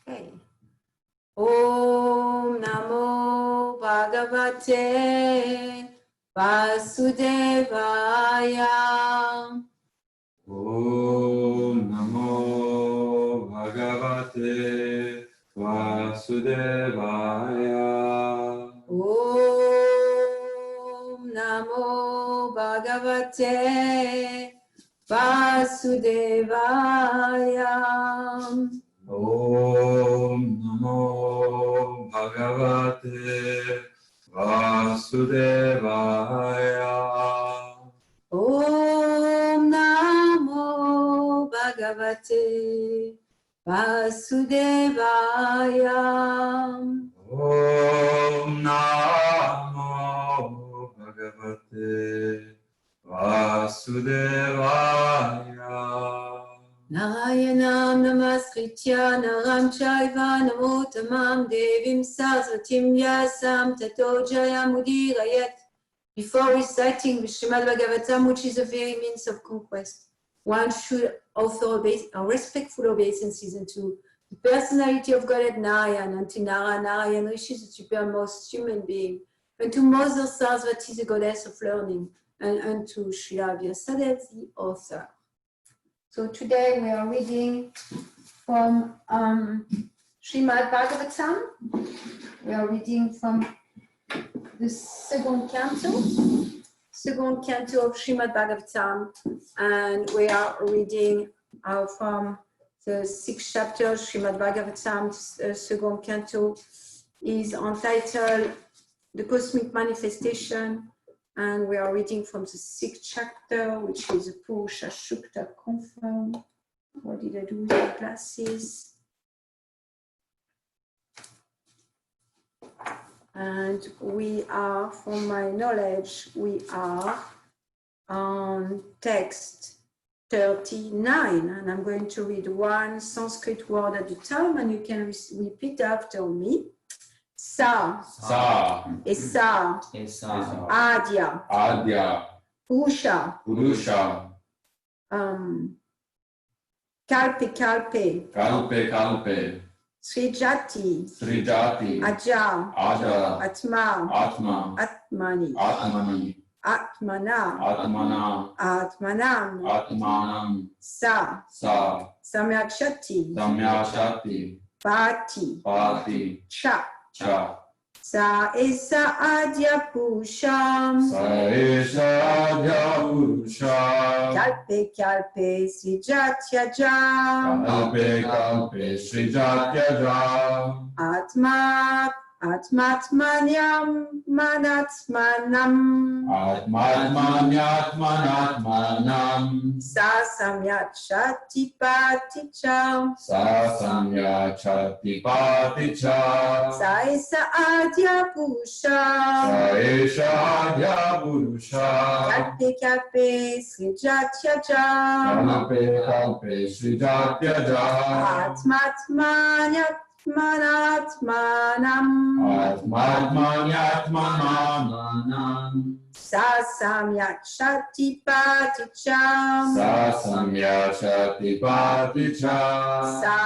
Okay. Om Namo Bhagavate Vasudevaya. Om Namo Bhagavate Vasudevaya. Om Namo Bhagavate Vasudevaya. Om Namo Bhagavate Vasudevaya. Om Namo Bhagavate Vasudevaya. Om Namo Bhagavate Vasudevaya. Narayanam namaskritya naram chaiva namotamam devim saraswatim vyasam tato jayamudirayat. Before reciting the Srimad Bhagavatam, which is a very means of conquest, one should offer a respectful obeisances unto the personality of Godhead Narayan, unto Narayan Rishi, the supermost human being, unto Mother Saraswati, the goddess of learning, and unto Srila Vyasadeva, the author. So today we are reading from Srimad Bhagavatam. We are reading from the second canto of Srimad Bhagavatam, and we are reading from the 6th chapter of Srimad Bhagavatam. The second canto is entitled The Cosmic Manifestation, and we are reading from the 6th chapter, which is a Purusha Shukta confirmed. What did I do with the glasses? And we are, from my knowledge, we are on text 39, and I'm going to read one Sanskrit word at a time, and you can repeat after me. Sa, Esa, Adya, Purusha, Kalpe, Srijati, Aja, Atma, Atmani, Atmanam, Sa, Samyakshati, Pati, Cha. Sa esa adya purusham. Kalpe srijatyaja. Atmatmanyam manatmanam. Sa samyakshati paticha. Sa esa adya purusha. Kalpe srijatyaja. Atmatmanyatmanam. Sa samyakshati paticha. Sa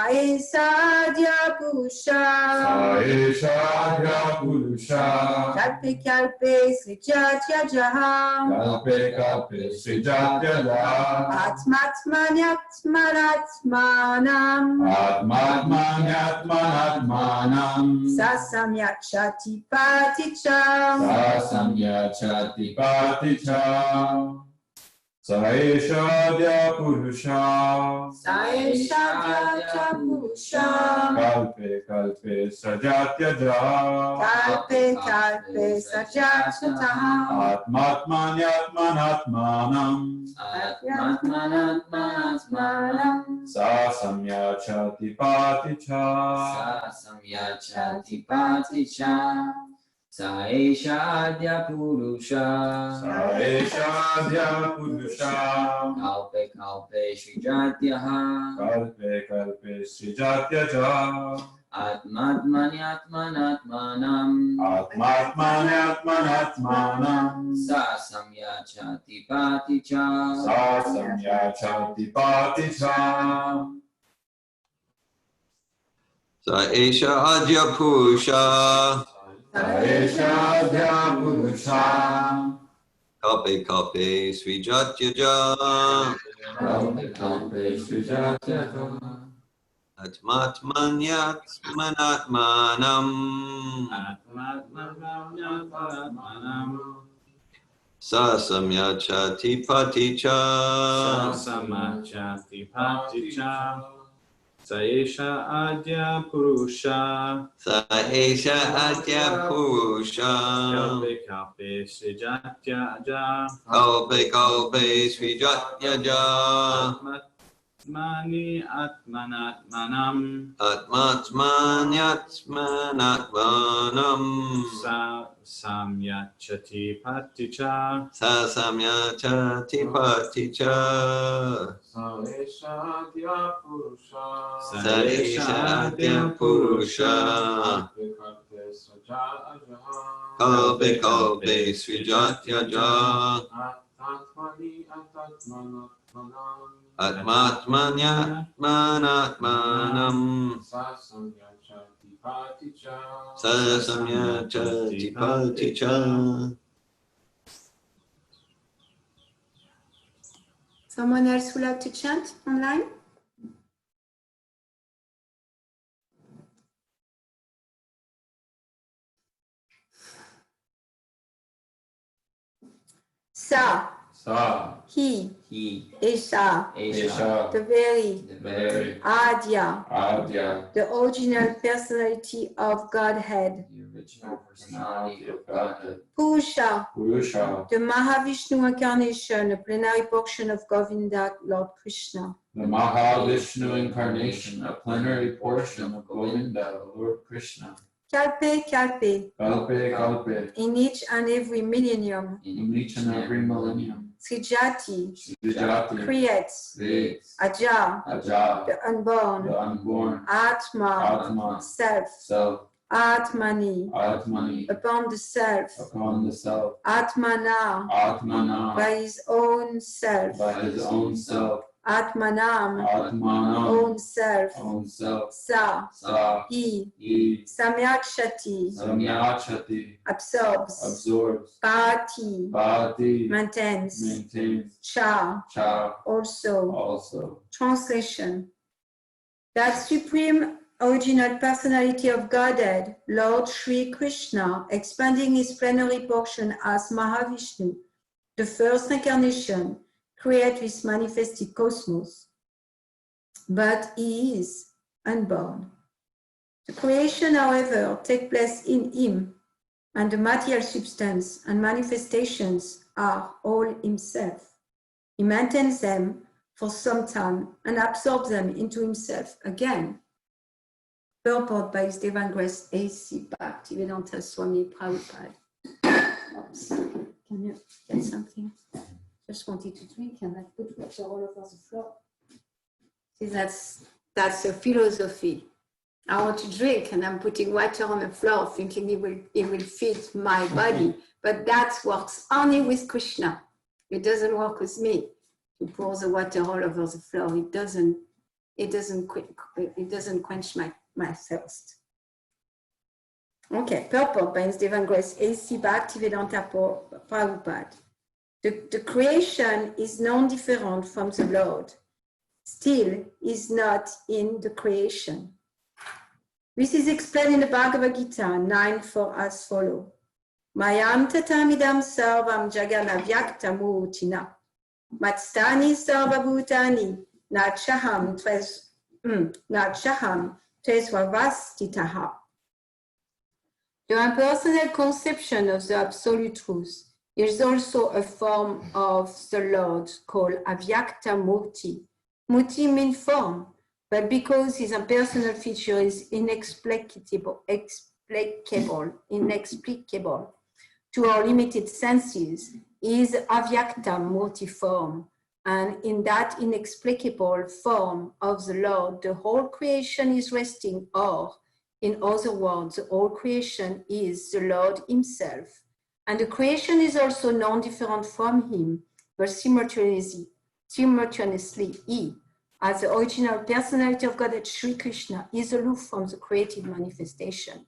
esa adya purusha. Kalpe srijatyaja. Atmatmanyatmanam. Sa samyakshati paticha. Saeshadya Purusha. Kalpe sajatyaja. Atmatmanyatmanatmanam. Sa samyachati paticha. Saeshadya Purusha. Kalpe Srijatyaha. Kalpe Srijatyaja. Atmatmanyatmanatmanam. Sa samyachati paticha. Saesha Adya Purusha Saesha Adya Purusha Kalpe Kalpe Srijatyaja Kalpe Kalpe Srijatyaja Atmatmanyat Manatmanam Sasamyachati Paticha Samachati Paticha Saesha Adya Purusha Saesha Adya Purusha Kalpe Kalpe Srijatyaja Kalpe Kalpe Srijatyaja Atmatmani Atmanatmanam Atmatmanyatmanatmanam Samyachati Paticha Sasamyachati Paticha Saesha Adya Purusha Saesha Adya Purusha Kalpe Srijatyaja Kalpe Kalpe Srijatyaja Atmani Atatmanatmanam Atmatmanyatmanatmanam Sasamyachati Paticha Sasamyachati Paticha. Someone else would like to chant online? Sa, Sa he, He, Esha, Esha the very, Very Adya, Adya the original personality of Godhead, the original personality of Godhead. Purusha, Purusha the Mahavishnu incarnation, a plenary portion of Govinda, Lord Krishna. the Mahavishnu incarnation, a plenary portion of Govinda, Lord Krishna. Kalpe, Kalpe, Kalpe Kalpe, in each and every millennium, in each and every millennium. Srijati, Srijati creates, creates Aja, Aja, the unborn, the unborn, Atma, Atma, self, self, Atmani, Atmani, upon the self, upon the self, Atmana, Atmana, by his own self, by his own self, Atmanam, Atmanam, own self, own self, Sa, Sa, he, He, Samyakshati, Samyachati, absorbs, absorbs, Pati, Bhati, maintains, maintains, Cha, Cha, also. also. Translation. That supreme original personality of Godhead, Lord Sri Krishna, expanding his plenary portion as Mahavishnu, the first incarnation, create this manifested cosmos. But he is unborn. The creation, however, takes place in him, and the material substance and manifestations are all himself. He maintains them for some time and absorbs them into himself again. Purport by His Divine Grace A.C. Bhaktivedanta Swami Prabhupada. Oops. Can you get something? Just wanted to drink and I put water all over the floor. See, that's a philosophy. I want to drink and I'm putting water on the floor thinking it will feed my body. But that works only with Krishna. It doesn't work with me. To pour the water all over the floor, it doesn't quench my thirst. Okay, purport by His Divine Grace A.C. Bhaktivedanta Prabhupada. The creation is non-different from the Lord, still is not in the creation. This is explained in the Bhagavad Gita 9:4 as follows. Mayam tatamidam sarvam jaganavyakta murtina. Matstani sarvabhutani nachaham tesvavastitaha. The impersonal conception of the absolute truth is also a form of the Lord called Avyakta Murti. Murti means form, but because his impersonal feature is inexplicable to our limited senses, is Avyakta Murti form. And in that inexplicable form of the Lord, the whole creation is resting, or in other words, the whole creation is the Lord himself. And the creation is also non-different from him, but simultaneously he, as the original personality of Godhead, Sri Krishna, is aloof from the created manifestation.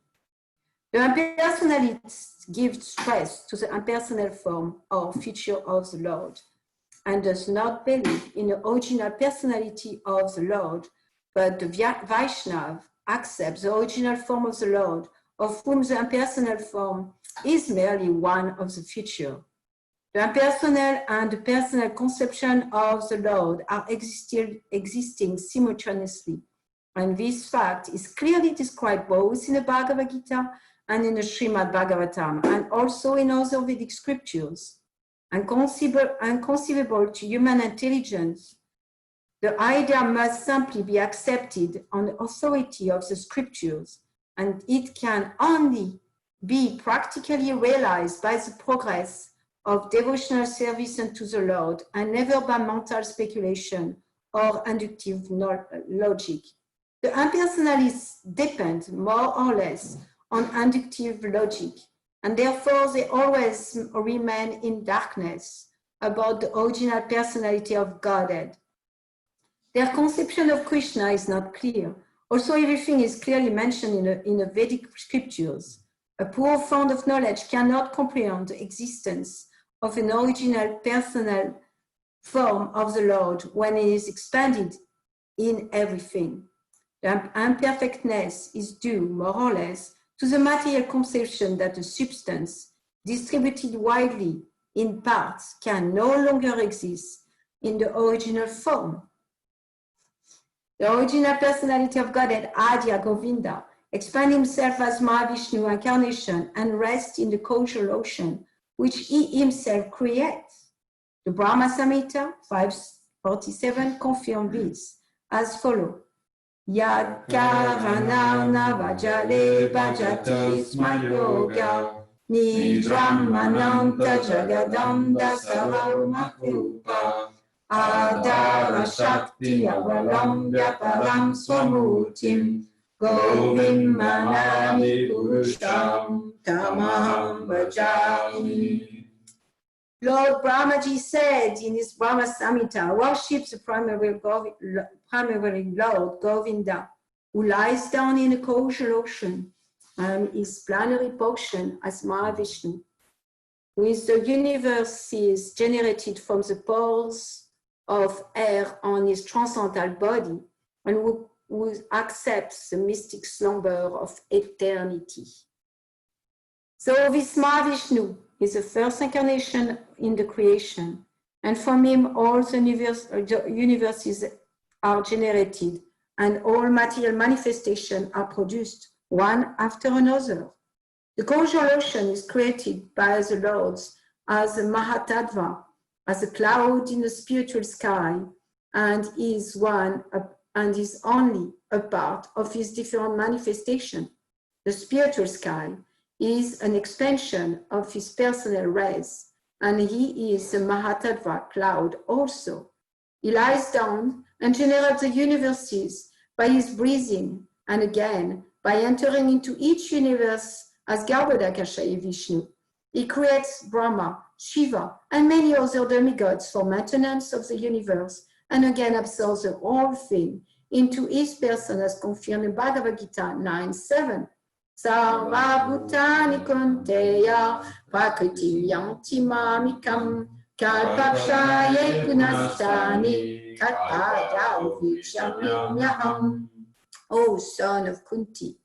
The impersonalist gives stress to the impersonal form or feature of the Lord and does not believe in the original personality of the Lord, but the Vaishnav accepts the original form of the Lord, of whom the impersonal form is merely one of the feature. The impersonal and the personal conception of the Lord are existing simultaneously, and this fact is clearly described both in the Bhagavad Gita and in the Srimad Bhagavatam, and also in other Vedic scriptures. Inconceivable to human intelligence, the idea must simply be accepted on the authority of the scriptures, and it can only be practically realized by the progress of devotional service unto the Lord, and never by mental speculation or inductive logic. The impersonalists depend more or less on inductive logic, and therefore they always remain in darkness about the original personality of Godhead. Their conception of Krishna is not clear. Also, everything is clearly mentioned in the Vedic scriptures. A poor fond of knowledge cannot comprehend the existence of an original personal form of the Lord when it is expanded in everything. The imperfectness is due, more or less, to the material conception that a substance distributed widely in parts can no longer exist in the original form. The original personality of Godhead, Adya Govinda, expand himself as Mahavishnu incarnation and rest in the causal ocean, which he himself creates. The Brahma Samhita 547 confirms this as follows. Yad karanarna vajale bhajati sma yoga nidram mananta jagadam dasaraumakrupa adara shakti avalambya param swamutim govim manami purusham tamaham bhajami. Lord Brahmaji said in his Brahma Samhita, worships the primary Lord Govinda, who lies down in the causal ocean and is planary portion as Mahavishnu, who is the universes generated from the pores of air on his transcendental body, and who accepts the mystic slumber of eternity. So this Mahavishnu is the first incarnation in the creation, and from him all the universes are generated and all material manifestations are produced one after another. The causal ocean is created by the Lords as a Mahatattva, as a cloud in the spiritual sky, and is only a part of his different manifestation. The spiritual sky is an expansion of his personal rays, and he is a Mahatattva cloud also. He lies down and generates the universes by his breathing, and again, by entering into each universe as Garbhodakashayi Vishnu. He creates Brahma, Shiva, and many other demigods for maintenance of the universe, and again absorbs the whole thing into his person as confirmed in Bhagavad Gita 9:7. Sarva bhutani kunteya prakriti yanti mamikam kalpakshaye punastani kalpadau vichamimyaham. O son of Kunti,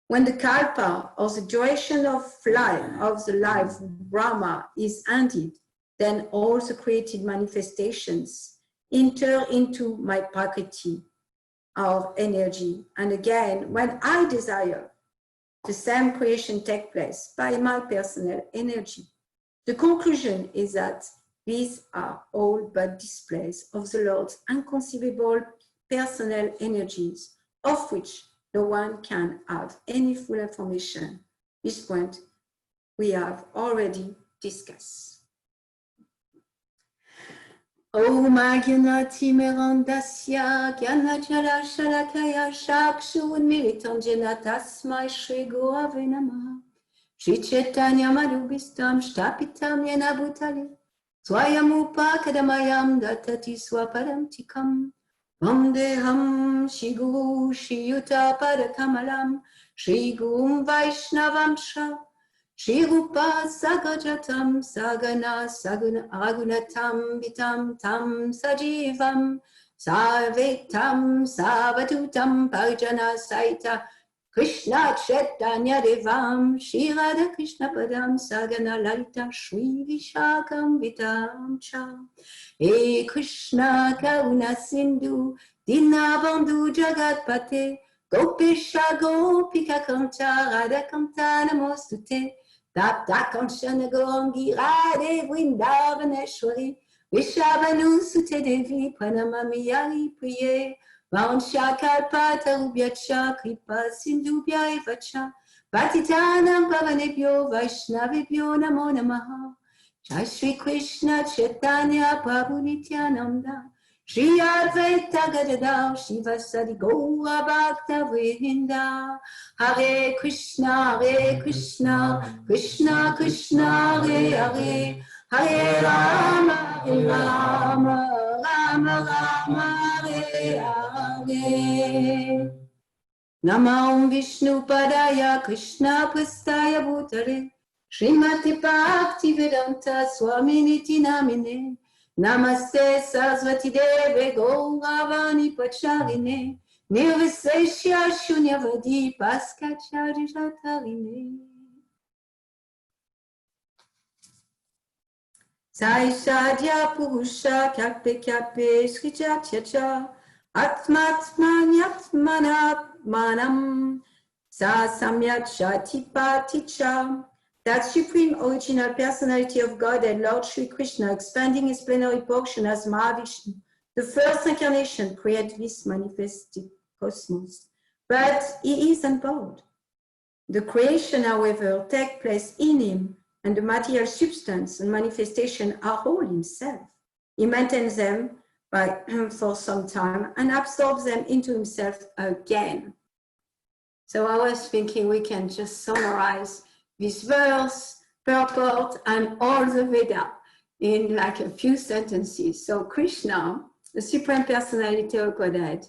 when the kalpa, or the duration of the life Brahma, is ended, then all the created manifestations enter into my prakriti, or energy. And again, when I desire, the same creation takes place by my personal energy. The conclusion is that these are all but displays of the Lord's inconceivable personal energies, of which no one can have any full information. This point we have already discussed. Om Agyanati Merandasya Gyanajala Shalakaya Shakshun Militam Janatasmai Shri Gurave Namaha Shri Chaitanya Madhubhistam Shtapitam Yena Bhutale Swayam Upakadamayam Datati Swapadam Tikam Vandeham Shri Guru Shri Yuta Pada Kamalam Shri Gurum Vaishnavamsha Shri Rupa Sagajatam Sagana Saguna Ragunatam Vitam Tam Sajivam Sarvetam Savatutam Parjana Saita Krishna Chaitanya Devam Shri Radha Krishna Padam Sagana Lalita Shri Vishakam Vitam Cha He Krishna Karuna Sindhu Dinabandhu Jagatpate Gopesha Gopika Kanta Radha Kanta Namostute Tapta Kanchana Gorangi Radhe Vrindavaneshwari Vishabhanu Sute Devi Pranamami Yari Priye Vansha Kalpata Ubyacha Kripa Sindhubhya Evacha Patitanam Pavanebhyo Vaishnavebhyo Namo Namaha Jai Shri Krishna Chaitanya Prabhu Nityananda Shri Advaita Gadadhar Shivasadi Gaura Bhakta Vrinda Hare Krishna Krishna Krishna Hare Hare Hare Rama Rama Hare Hare Namah Vishnu Padaya Krishna Prastaya Bhutale Srimati Bhaktivedanta Swaminiti Namine Namaste Saraswati Deve Gauravani Pacharine Nirviseshya Shunyavadi Paskachari Jatarine Saishadya Purusha Kalpe Kalpe Srijatyacha Atmatmanyatmanam Sa Samyat Shati Paticha. That Supreme Original Personality of God and Lord Sri Krishna, expanding his plenary portion as Mahavishnu, the first incarnation, created this manifested cosmos. But he is unbound. The creation, however, takes place in him, and the material substance and manifestation are all himself. He maintains them for some time and absorbs them into himself again. So I was thinking we can just summarize this verse, purport, and all the Veda in like a few sentences. So Krishna, the Supreme Personality of Godhead,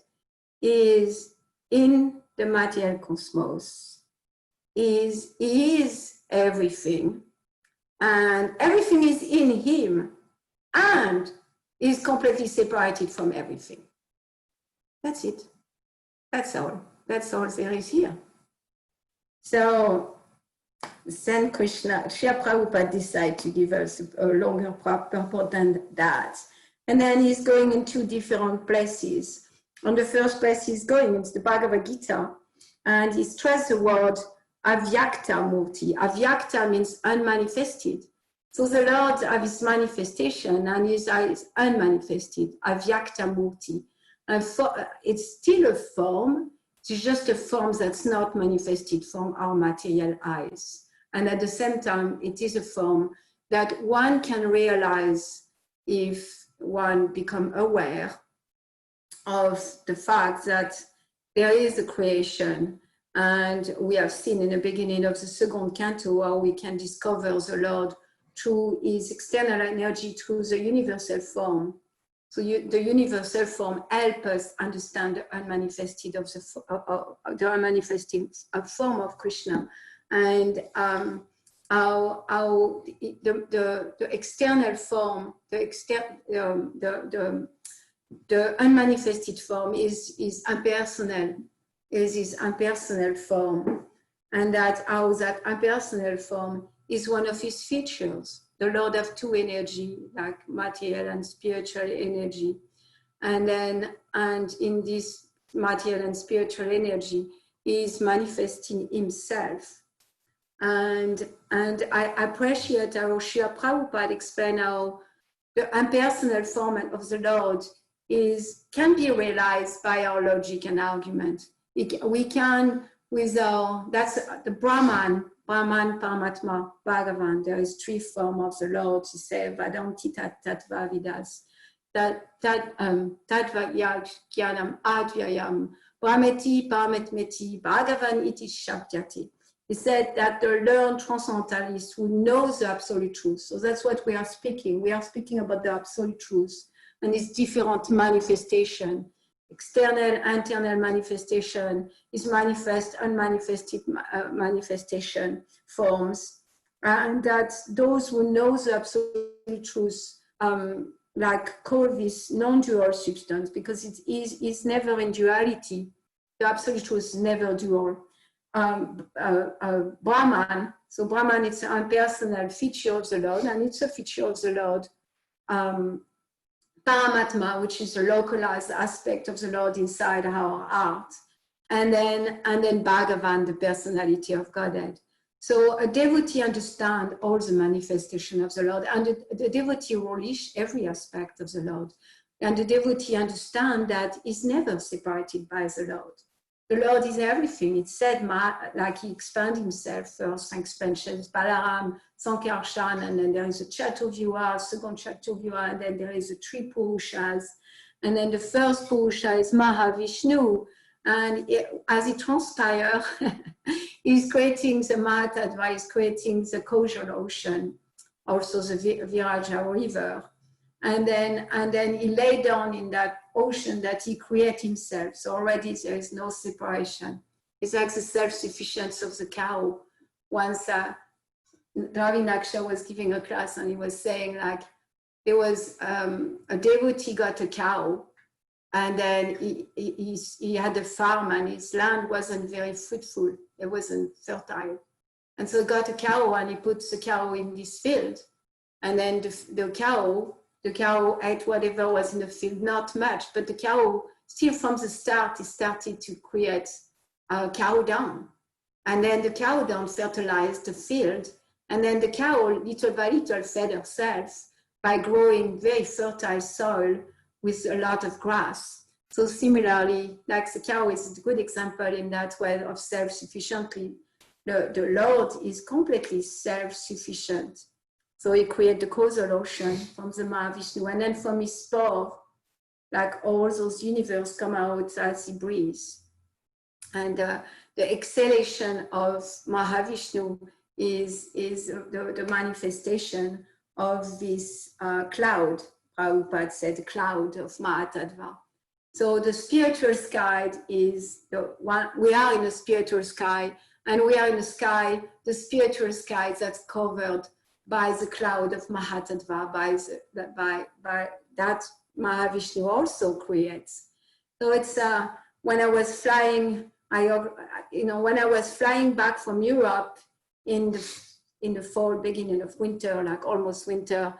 is in the material cosmos. He is everything, and everything is in him, and is completely separated from everything. That's it. That's all. That's all there is here. So then Krishna, Srila Prabhupada decided to give us a longer purport than that. And then he's going in two different places. On the first place he's going, it's the Bhagavad Gita, and he stressed the word Avyakta Murti. Avyakta means unmanifested. So the Lord has his manifestation and his eyes unmanifested, Avyakta Murti. And it's still a form, it's just a form that's not manifested from our material eyes. And at the same time, it is a form that one can realize if one becomes aware of the fact that there is a creation. And we have seen in the beginning of the second canto how we can discover the Lord through his external energy, through the universal form. So the universal form helps us understand the unmanifested of the unmanifested form of Krishna, and how the external form, the unmanifested form is impersonal, is his impersonal form, and that how that impersonal form is one of his features. The Lord have two energy, like material and spiritual energy. And in this material and spiritual energy, he is manifesting himself. And I appreciate how Srila Prabhupada explained how the impersonal form of the Lord can be realized by our logic and argument. We can, that's the Brahman, Paramatma, Bhagavan. There is three forms of the Lord. He says, Vadanti Tattva Vidas, Tattva Jnanam Advyayam, Brahmeti Paramatmeti, Bhagavan Iti Shabdyati. He said that the learned transcendentalist who knows the absolute truth. So that's what we are speaking. We are speaking about the absolute truth and its different manifestation. external, internal manifestation, his manifest, unmanifested manifestation forms, and that those who know the absolute truth like call this non-dual substance, because it is never in duality. The absolute truth is never dual. Brahman, so Brahman is an impersonal feature of the Lord, and it's a feature of the Lord. Paramatma, which is a localized aspect of the Lord inside our heart, and then Bhagavan, the personality of Godhead. So a devotee understands all the manifestation of the Lord, and the devotee relish every aspect of the Lord, and the devotee understands that he's never separated by the Lord. The Lord is everything. It's said like he expanded himself first, expansions, Balaram, Sankarshan, and then there is a Chaturvyuha, second Chaturvyuha, and then there is a three Purushas. And then the first Purusha is Mahavishnu. And as it transpires, he's creating the Mahatattva, he's creating the causal ocean, also the Viraja river. And then he lay down in that ocean that he created himself. So already there is no separation. It's like the self-sufficiency of the cow. Once Ravi Naksha was giving a class, and he was saying, like, there was a devotee got a cow, and then he had a farm, and his land wasn't very fruitful. It wasn't fertile. And so he got a cow, and he put the cow in this field. And then the cow ate whatever was in the field, not much, but the cow, still from the start, he started to create cow dung. And then the cow dung fertilized the field. And then the cow, little by little, fed herself by growing very fertile soil with a lot of grass. So similarly, like the cow is a good example in that way of self-sufficiently. The Lord is completely self-sufficient. So he created the causal ocean from the Mahavishnu, and then from his spore, like all those universe come out as he breathes. And the exhalation of Mahavishnu is the manifestation of this cloud. Prabhupada said, the cloud of Mahatattva. So the spiritual sky is the one, we are in the spiritual sky, and we are in the sky, the spiritual sky that's covered by the cloud of Mahatattva, by that Mahavishnu also creates. So it's when I was flying, when I was flying back from Europe in the fall, beginning of winter, like almost winter,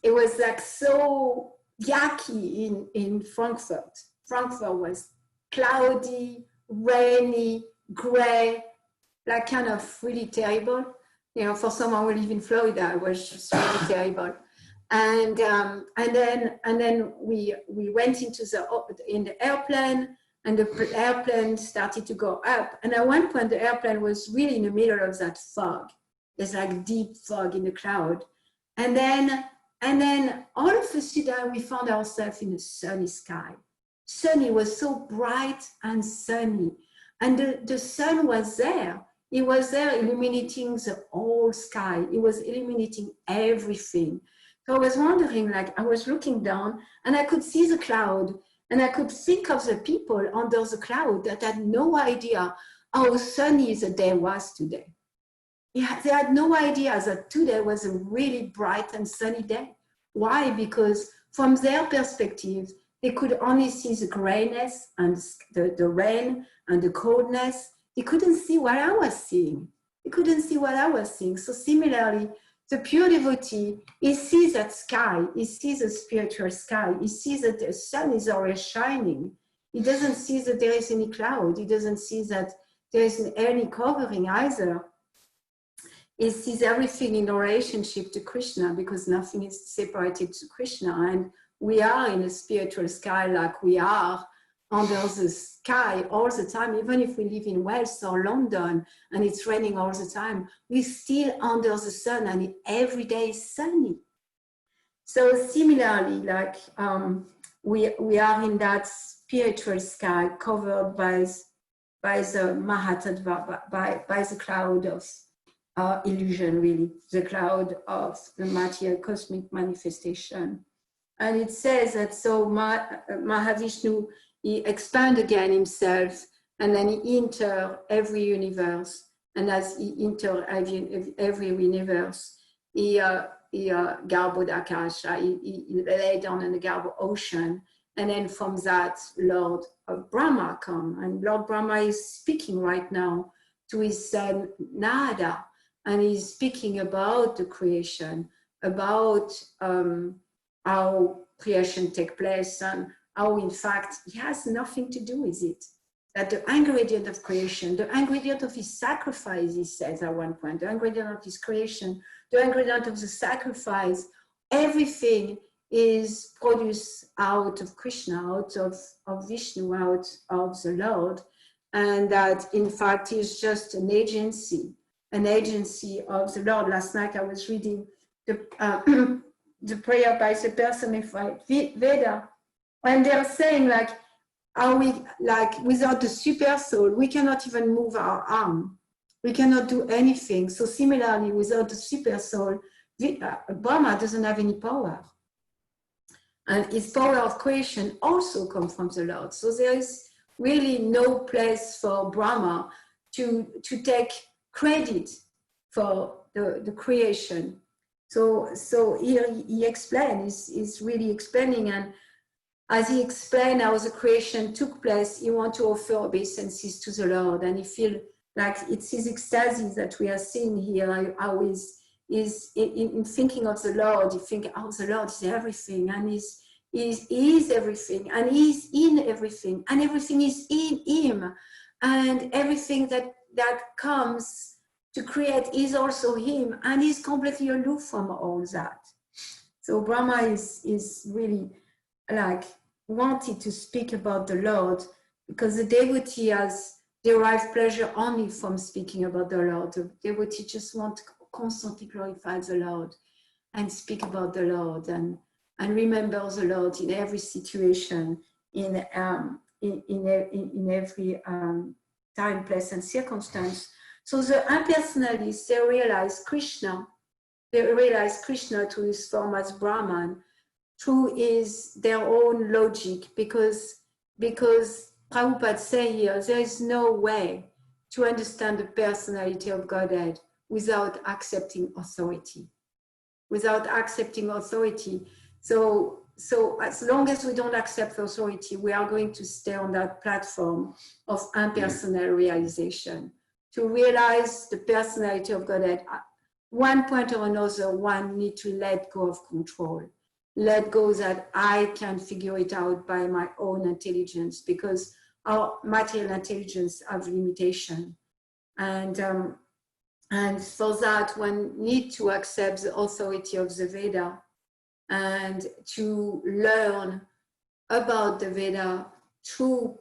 it was like so yucky in Frankfurt. Frankfurt was cloudy, rainy, gray, like kind of really terrible. You know, for someone who lives in Florida, it was just really terrible. And then we went into the airplane, and the airplane started to go up. And at one point, the airplane was really in the middle of that fog. There's like deep fog in the cloud. And then all of a sudden, we found ourselves in a sunny sky. Sunny was so bright and sunny. And the sun was there. It was there illuminating the whole sky. It was illuminating everything. So I was wondering, like, I was looking down and I could see the cloud, and I could think of the people under the cloud that had no idea how sunny the day was today. Yeah, they had no idea that today was a really bright and sunny day. Why? Because from their perspective, they could only see the grayness and the rain and the coldness. They couldn't see what I was seeing. They couldn't see what I was seeing. So similarly, the pure devotee, he sees that sky. He sees the spiritual sky. He sees that the sun is always shining. He doesn't see that there is any cloud. He doesn't see that there isn't any covering either. He sees everything in relationship to Krishna, because nothing is separated to Krishna. And we are in a spiritual sky, like we are under the sky all the time. Even if we live in Wales or London and it's raining all the time, we're still under the sun, and every day is sunny. So similarly, like we are in that spiritual sky covered by the Mahatattva, by the cloud of illusion, really, the cloud of the material cosmic manifestation. And it says that so Mahavishnu he expands again himself, and then he enters every universe. And as he enters every universe, he garbo d'akasha, he lay down in the garbo ocean. And then from that, Lord of Brahma come. And Lord Brahma is speaking right now to his son Nada. And he's speaking about the creation, about how creation takes place, and how, in fact, he has nothing to do with it. That the ingredient of creation, the ingredient of his sacrifice, he says at one point, the ingredient of his creation, the ingredient of the sacrifice, everything is produced out of Krishna, out of Vishnu, out of the Lord. And that, in fact, is just an agency of the Lord. Last night I was reading the the prayer by the personified Veda, and they're saying like, are we like without the super soul, we cannot even move our arm, we cannot do anything. So similarly, without the super soul, Brahma doesn't have any power, and his power of creation also comes from the Lord. So there is really no place for Brahma to take credit for the creation. So here he explains, he's really explaining, and as he explained how the creation took place, he wants to offer obeisances to the Lord, and he feels like it's his ecstasy that we are seeing here, how he's in thinking of the Lord, you think, oh, the Lord is everything, and he is everything, and he's in everything, and everything is in him, and everything that comes to create is also him, and he's completely aloof from all that. So Brahma is really like wanted to speak about the Lord, because the devotee has derived pleasure only from speaking about the Lord. The devotee just want to constantly glorify the Lord and speak about the Lord and remember the Lord in every situation, in every time, place, and circumstance. So the impersonalists, they realize Krishna to his form as Brahman through their own logic, because Prabhupada say here, there is no way to understand the personality of Godhead without accepting authority. So as long as we don't accept authority, we are going to stay on that platform of impersonal realization. To realize the personality of Godhead, at one point or another, one needs to let go of control. Let go that I can figure it out by my own intelligence, because our material intelligence have limitation. And for that, one needs to accept the authority of the Veda and to learn about the Veda through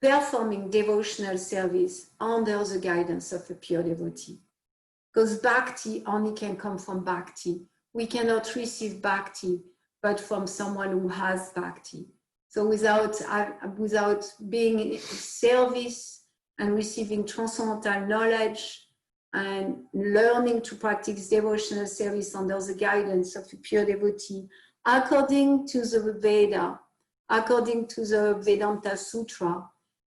performing devotional service under the guidance of a pure devotee. Because bhakti only can come from bhakti. We cannot receive bhakti but from someone who has bhakti. So without being in service and receiving transcendental knowledge and learning to practice devotional service under the guidance of a pure devotee, according to the Veda, according to the Vedanta Sutra,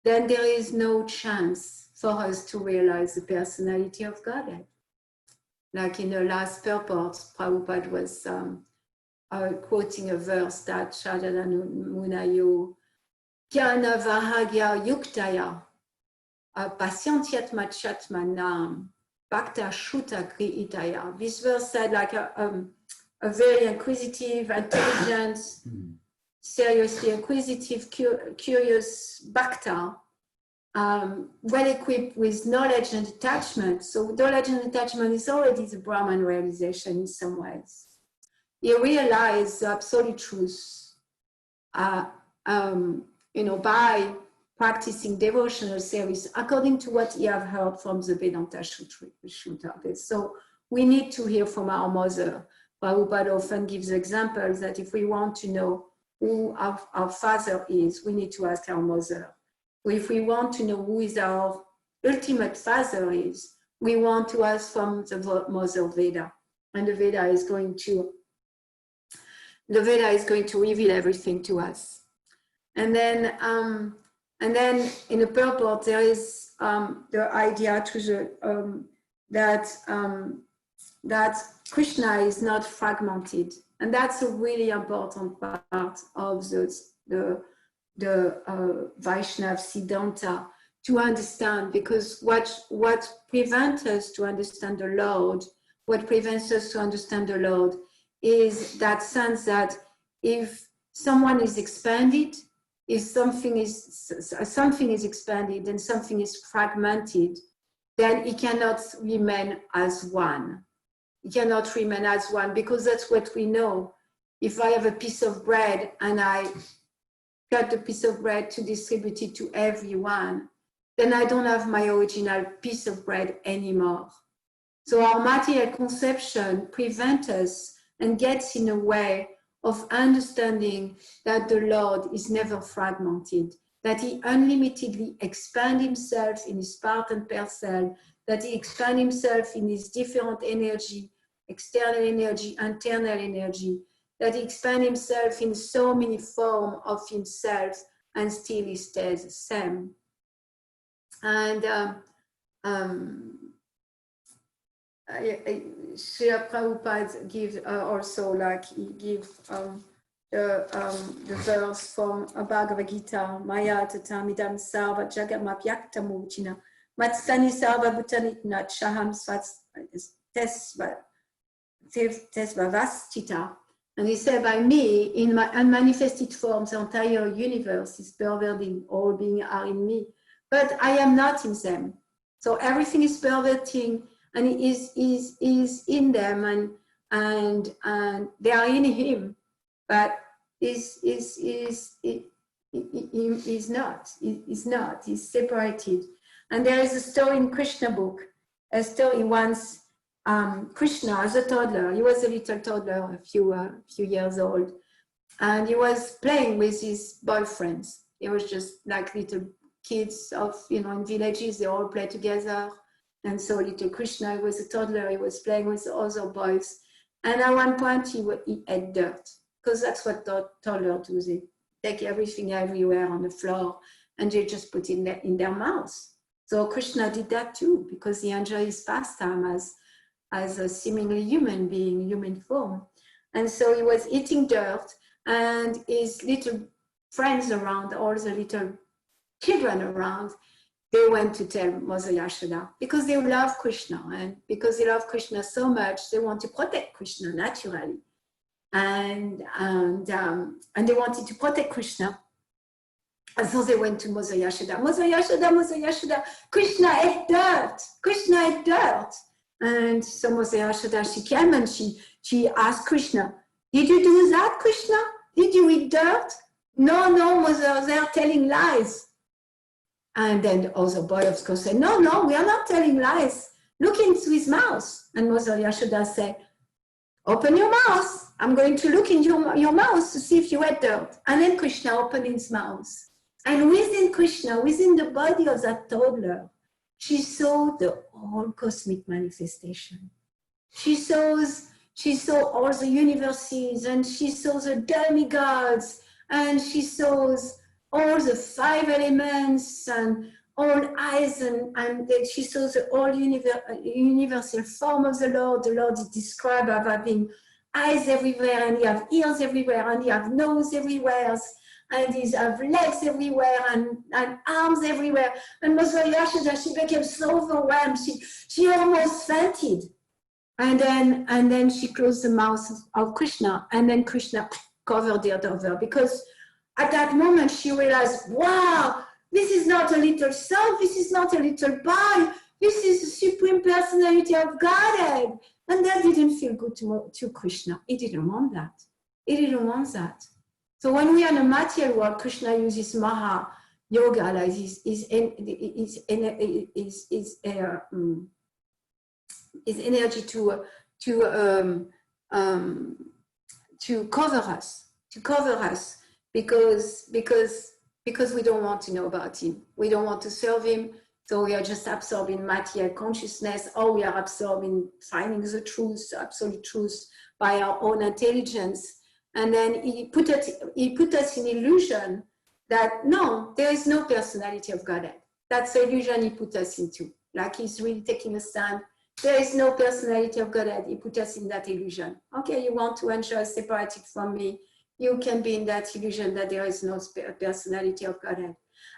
then there is no chance for us to realize the personality of Godhead. Like in the last purport, Prabhupada was quoting a verse that Shadana Munayo Kyana Vahagya Yuktaya Pasyantyatma Chatmanam Bhakta Shuta Kriitaya. This verse said like a very inquisitive, intelligent, seriously inquisitive, curious Bhakta, well equipped with knowledge and detachment. So knowledge and detachment is already the Brahman realization in some ways. He realized the absolute truth, by practicing devotional service according to what he have heard from the Vedanta Sutra. So we need to hear from our mother. Prabhupada often gives examples that if we want to know who our father is, we need to ask our mother. If we want to know who is our ultimate father is, we want to ask from the mother Veda. And the Veda is going to reveal everything to us. And then in the purport, there is the idea to that Krishna is not fragmented. And that's a really important part of the Vaishnava Siddhanta to understand, because what prevents us to understand the Lord, what prevents us to understand the Lord is that sense that if someone is expanded, if something is expanded and something is fragmented, then it cannot remain as one. It cannot remain as one, because that's what we know. If I have a piece of bread and I cut the piece of bread to distribute it to everyone, then I don't have my original piece of bread anymore. So our material conception prevents us and gets in a way of understanding that the Lord is never fragmented, that he unlimitedly expands himself in his part and parcel, that he expands himself in his different energy, external energy, internal energy, that he expands himself in so many forms of himself and still he stays the same. And Srila Prabhupada gives also, like, he gives the verse from Bhagavad Gita, Maya tatamidam sarva jagamapyakta murchina matsani sarva bhutanitna chaham tesvavastita. And he said, by me, in my unmanifested forms, the entire universe is perverting, all beings are in me, but I am not in them. So everything is perverting, and he is in them, and they are in him, but is not. He's separated. And there is a story in Krishna book. A story once. Krishna, as a toddler, he was a little toddler, a few years old, and he was playing with his boyfriends. He was just like little kids of, in villages, they all play together. And so little Krishna, he was a toddler, he was playing with the other boys. And at one point, he ate dirt, because that's what toddlers do. They take everything everywhere on the floor, and they just put it in their mouths. So Krishna did that too, because he enjoyed his pastime as a seemingly human being, human form. And so he was eating dirt, and his little friends around, all the little children around, they went to tell Mother Yashoda, because they love Krishna, and because they love Krishna so much, they want to protect Krishna naturally. And they wanted to protect Krishna. And so they went to Mother Yashoda. Mother Yashoda, Krishna ate dirt. Krishna ate dirt. And so Mother Yashoda, she came and she asked Krishna, did you do that, Krishna? Did you eat dirt? No, Mother, they are telling lies. And then the other boy, of course, said, no, we are not telling lies. Look into his mouth. And Mother Yashoda said, open your mouth. I'm going to look in your mouth to see if you ate dirt. And then Krishna opened his mouth. And within Krishna, within the body of that toddler, she saw the whole cosmic manifestation. She saw all the universes, and she saw the demigods, and she saw all the 5 elements and all eyes, and she saw the all universal form of the Lord. The Lord is described as having eyes everywhere, and he has ears everywhere, and he has nose everywhere, and he has legs everywhere, and arms everywhere. And Mother Yashoda, she became so overwhelmed, she almost fainted. And then she closed the mouth of Krishna, and then Krishna covered it over, because at that moment she realized, wow, this is not a little self, this is not a little boy, this is the Supreme Personality of Godhead. And that didn't feel good to Krishna. He didn't want that. He didn't want that. So when we are in the material world, Krishna uses Maha Yoga, like his energy to cover us, because we don't want to know about him. We don't want to serve him. So we are just absorbing material consciousness, or we are absorbing finding the truth, the absolute truth, by our own intelligence. And then he put us in illusion that no, there is no personality of Godhead. That's the illusion he put us into. Like he's really taking a stand. There is no personality of Godhead. He put us in that illusion. Okay, you want to enjoy separated from me. You can be in that illusion that there is no personality of Godhead.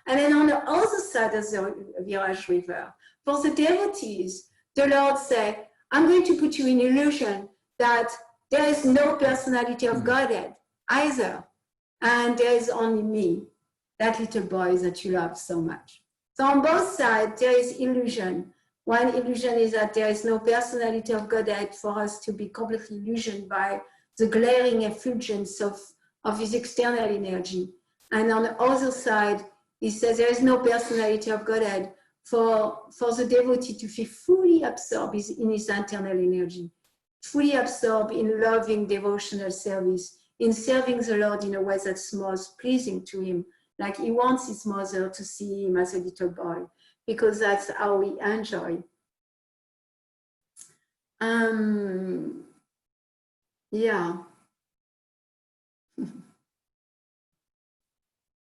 And then on the other side of the Viraj River, for the devotees, the Lord said, I'm going to put you in illusion that there is no personality of Godhead either. And there is only me, that little boy that you love so much. So on both sides, there is illusion. One illusion is that there is no personality of Godhead for us to be completely illusioned by the glaring effulgence of his external energy. And on the other side, he says there is no personality of Godhead for the devotee to feel fully absorbed in his internal energy, fully absorbed in loving devotional service, in serving the Lord in a way that's most pleasing to him. Like he wants his mother to see him as a little boy, because that's how we enjoy. Yeah.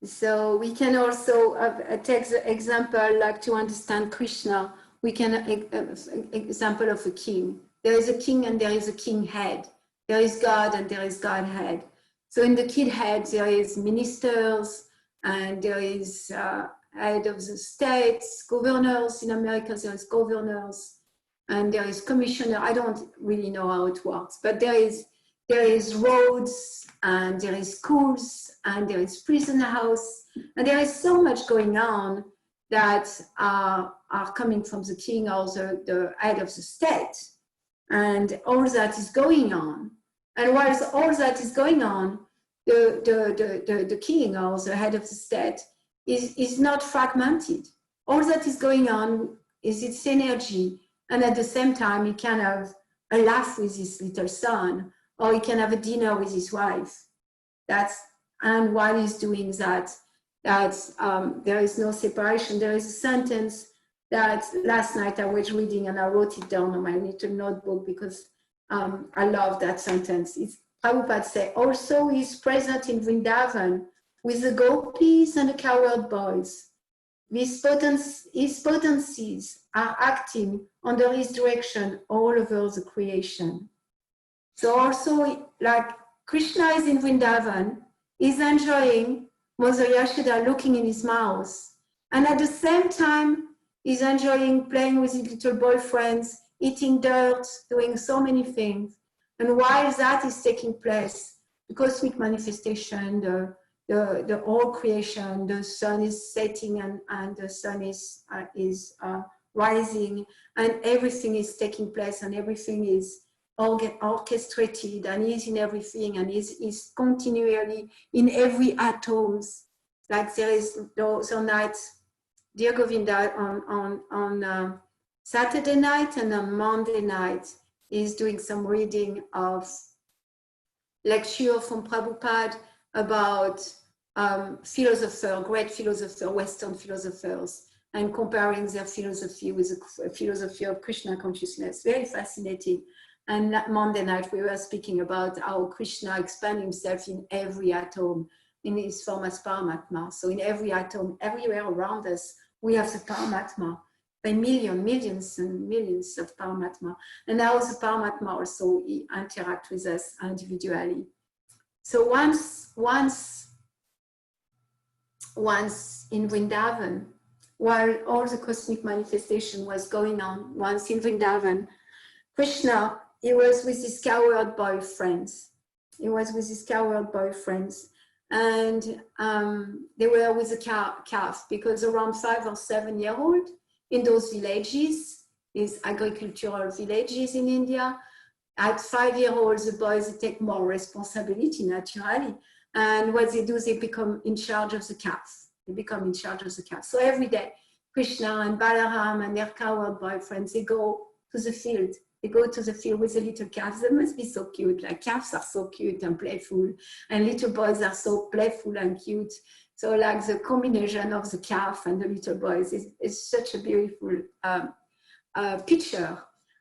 So we can also take the example, like to understand Krishna, we can example of a king. There is a king and there is a king head. There is God and there is God head. So in the king head, there is ministers and there is head of the states, governors. In America, there is governors and there is commissioner. I don't really know how it works, but there is roads and there is schools and there is prison house and there is so much going on that are coming from the king or the head of the state, and all that is going on. And whilst all that is going on, the king or the head of the state is not fragmented. All that is going on is its energy, and at the same time he can have a laugh with his little son, or he can have a dinner with his wife. And while he's doing that, there is no separation. There is a sentence that last night I was reading and I wrote it down on my little notebook because I love that sentence. Prabhupada said, also he is present in Vrindavan with the gopis and the cowherd boys. His potencies are acting under his direction all over the creation. So also, like Krishna is in Vrindavan, he's enjoying Mother Yashoda looking in his mouth. And at the same time, he's enjoying playing with his little boyfriends, eating dirt, doing so many things. And while that is taking place, the cosmic manifestation, the whole creation, the sun is setting and the sun is rising, and everything is taking place and everything is orchestrated, and he's in everything, and he's continually in every atoms. Like there is those nights, dear Govinda, on Saturday night and on Monday night, he's doing some reading of lecture from Prabhupada about great philosopher, Western philosophers, and comparing their philosophy with the philosophy of Krishna consciousness. Very fascinating. And Monday night, we were speaking about how Krishna expands himself in every atom in his form as Paramatma. So in every atom, everywhere around us, we have the Paramatma, by millions and millions of Paramatma. And how the Paramatma also interact with us individually. So once in Vrindavan, while all the cosmic manifestation was going on, once in Vrindavan, Krishna, he was with his cowherd boyfriends. And they were with a calf, because around 5 or 7 years old in those villages, these agricultural villages in India, at 5 years old, the boys take more responsibility naturally. And what they do, they become in charge of the calf. So every day, Krishna and Balaram and their cowherd boyfriends, they go to the field. They go to the field with the little calves. They must be so cute. Like calves are so cute and playful, and little boys are so playful and cute. So like the combination of the calf and the little boys is such a beautiful picture.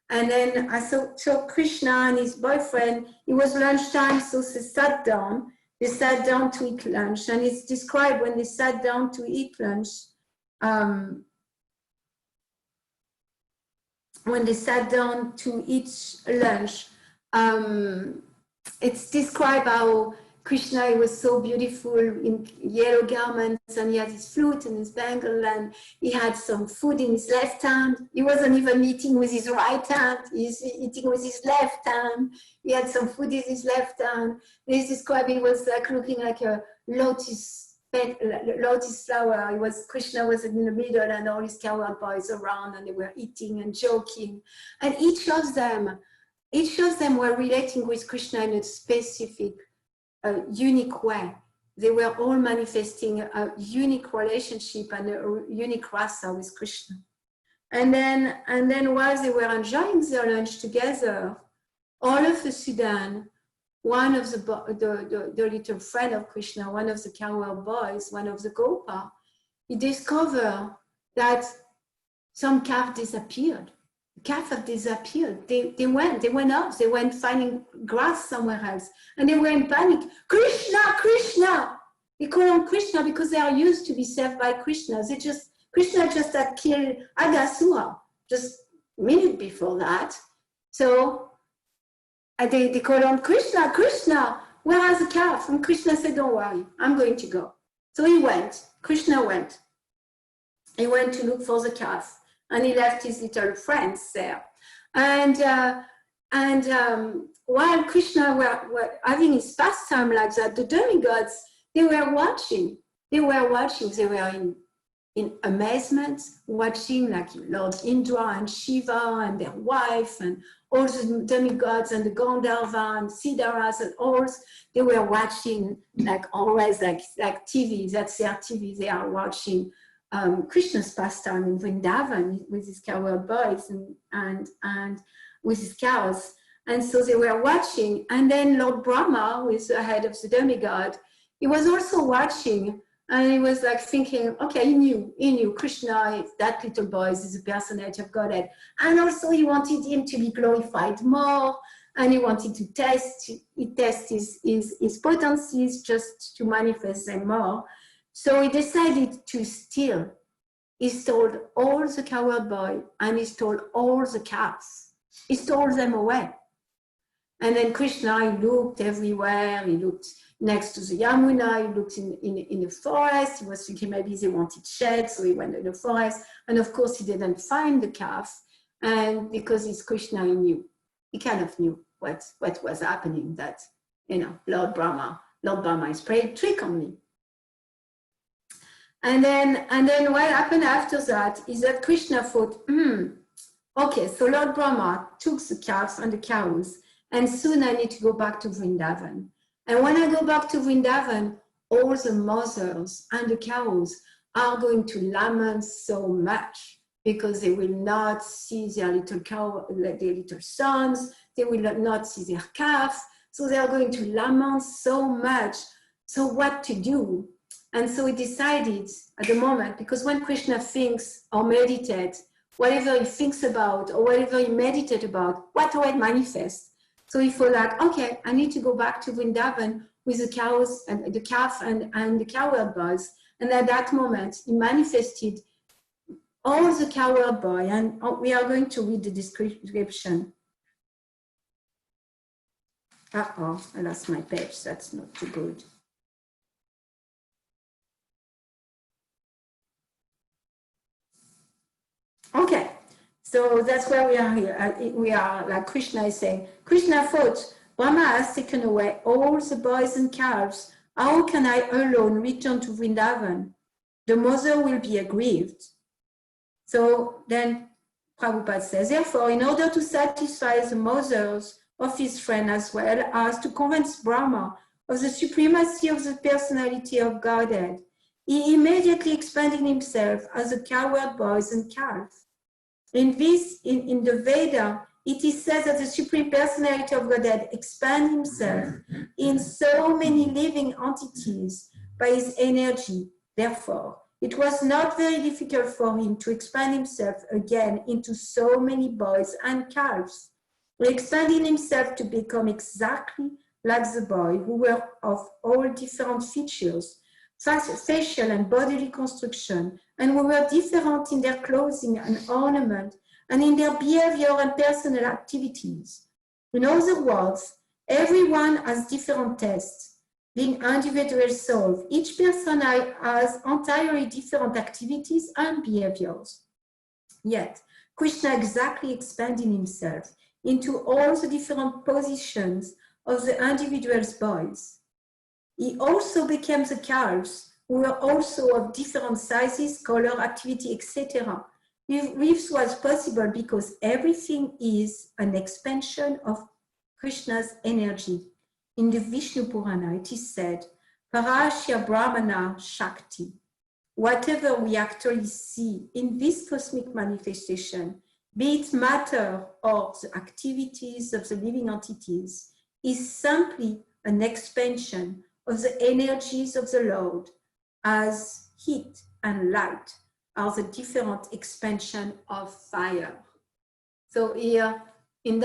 And then so Krishna and his boyfriend, it was lunchtime, so they sat down They sat down to eat lunch, and it's described when they sat down to eat lunch. When they sat down to eat lunch, it's described how Krishna, he was so beautiful in yellow garments, and he had his flute and his bangle, and he had some food in his left hand. He wasn't even eating with his right hand, he's eating with his left hand. He had some food in his left hand. He's described, he was like looking like a lotus flower. Krishna was in the middle, and all his cowherd boys around, and they were eating and joking. And each of them were relating with Krishna in a specific, unique way. They were all manifesting a unique relationship and a unique rasa with Krishna. And then while they were enjoying their lunch together, all of a sudden, one of the little friend of Krishna, one of the cowherd boys, one of the Gopa, he discovered that some calf disappeared. The calf had disappeared. They went off. They went finding grass somewhere else, and they were in panic. Krishna, Krishna! They call on Krishna because they are used to be served by Krishna. Krishna just had killed Agasura just a minute before that. So they called on Krishna, Krishna, where are the calf? And Krishna said, don't worry, I'm going to go. So he went, Krishna went. He went to look for the calf, and he left his little friends there. And while Krishna were having his pastime like that, the demigods, they were watching. They were in amazement, watching like Lord Indra and Shiva and their wife and all the demigods and the Gandharva and Siddharas and all. They were watching like always like TV. That's their TV. They are watching Krishna's pastime in Vrindavan with his cowherd boys and with his cows. And so they were watching. And then Lord Brahma, who is the head of the demigod, he was also watching. And he was like thinking, okay, he knew Krishna, that little boy is a personality of Godhead. And also he wanted him to be glorified more. And he wanted to test his potencies just to manifest them more. So he decided to steal. He stole all the cowherd boy and he stole all the calves. He stole them away. And then Krishna, he looked everywhere. He looked next to the Yamuna, he looked in the forest. He was thinking maybe they wanted shade, so he went in the forest. And of course, he didn't find the calf. And because it's Krishna, he knew. He kind of knew what was happening, that, Lord Brahma is playing a trick on me. And then what happened after that is that Krishna thought, okay, so Lord Brahma took the calves and the cows, and soon I need to go back to Vrindavan. And when I go back to Vrindavan, all the mothers and the cows are going to lament so much because they will not see their little cow, their little sons, they will not see their calf. So they are going to lament so much. So what to do? And so he decided at the moment, because when Krishna thinks or meditates, whatever he thinks about or whatever he meditates about, what do I manifest? So he felt like, okay, I need to go back to Vrindavan with the cows and the calf and the cowherd boys. And at that moment, he manifested all the cowherd boy. And we are going to read the description. Uh-oh, I lost my page. That's not too good. Okay. So that's where we are here. We are, like Krishna is saying, Krishna thought, Brahma has taken away all the boys and calves. How can I alone return to Vrindavan? The mother will be aggrieved. So then Prabhupada says, therefore, in order to satisfy the mothers of his friend as well as to convince Brahma of the supremacy of the personality of Godhead, he immediately expanded himself as a cowherd boys and calves. In the Veda, it is said that the Supreme Personality of Godhead expands himself in so many living entities by his energy. Therefore, it was not very difficult for him to expand himself again into so many boys and calves, expanding himself to become exactly like the boy, who were of all different features, facial and bodily construction, and who were different in their clothing and ornament, and in their behavior and personal activities. In other words, everyone has different tastes. Being individual souls, each person has entirely different activities and behaviors. Yet, Krishna exactly expanding himself into all the different positions of the individual's boys. He also became the calves, who were also of different sizes, color, activity, etc. This was possible because everything is an expansion of Krishna's energy. In the Vishnu Purana, it is said, Parashya Brahmana Shakti. Whatever we actually see in this cosmic manifestation, be it matter or the activities of the living entities, is simply an expansion of the energies of the Lord, as heat and light are the different expansion of fire. So here, in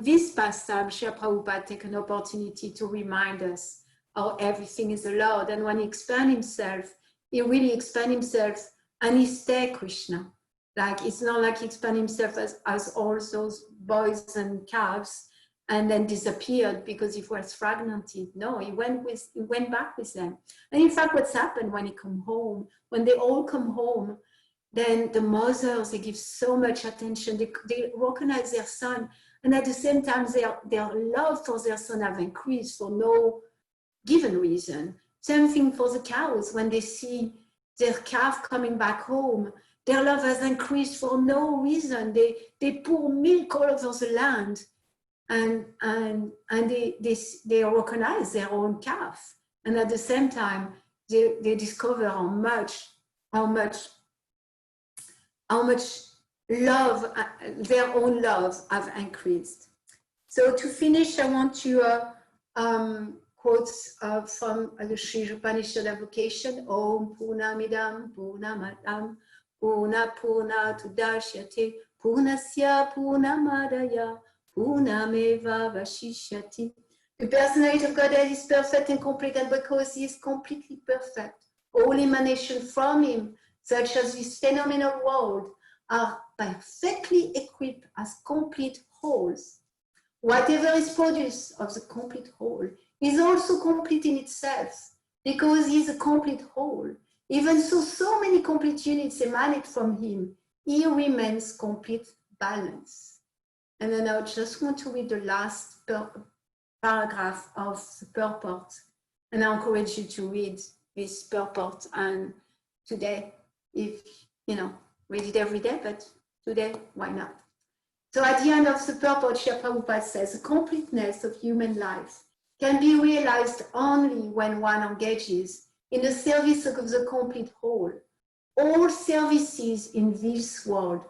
this passage, Srila Prabhupada take an opportunity to remind us how everything is the Lord, and when he expands himself, he really expands himself and he stays Krishna. Like, it's not like he expanded himself as all those boys and calves and then disappeared because he was fragmented. No, he went back with them. And in fact, what's happened when he come home, when they all come home, then the mothers, they give so much attention. They recognize their son, and at the same time, their love for their son have increased for no given reason. Same thing for the cows. When they see their calf coming back home, their love has increased for no reason. They pour milk all over the land, and they recognize their own calf. And at the same time, they discover how much love, their own love have increased. So to finish, I want to quotes from the Sri Upanishad Avocation, Om Purnamidam Purnamatam Purna Purna Tudashyate Purnasya Purnamadaya Purnameva Vashishyati. The personality of Godhead is perfect and complete, and because he is completely perfect, all emanations from him, such as this phenomenal world, are perfectly equipped as complete wholes. Whatever is produced of the complete whole is also complete in itself, because he is a complete whole. Even so many complete units emanate from him, he remains complete balance. And then I just want to read the last paragraph of the purport, and I encourage you to read this purport. And today, if read it every day, but today, why not? So at the end of the purport, Srila Prabhupada says, the completeness of human life can be realized only when one engages in the service of the complete whole. All services in this world,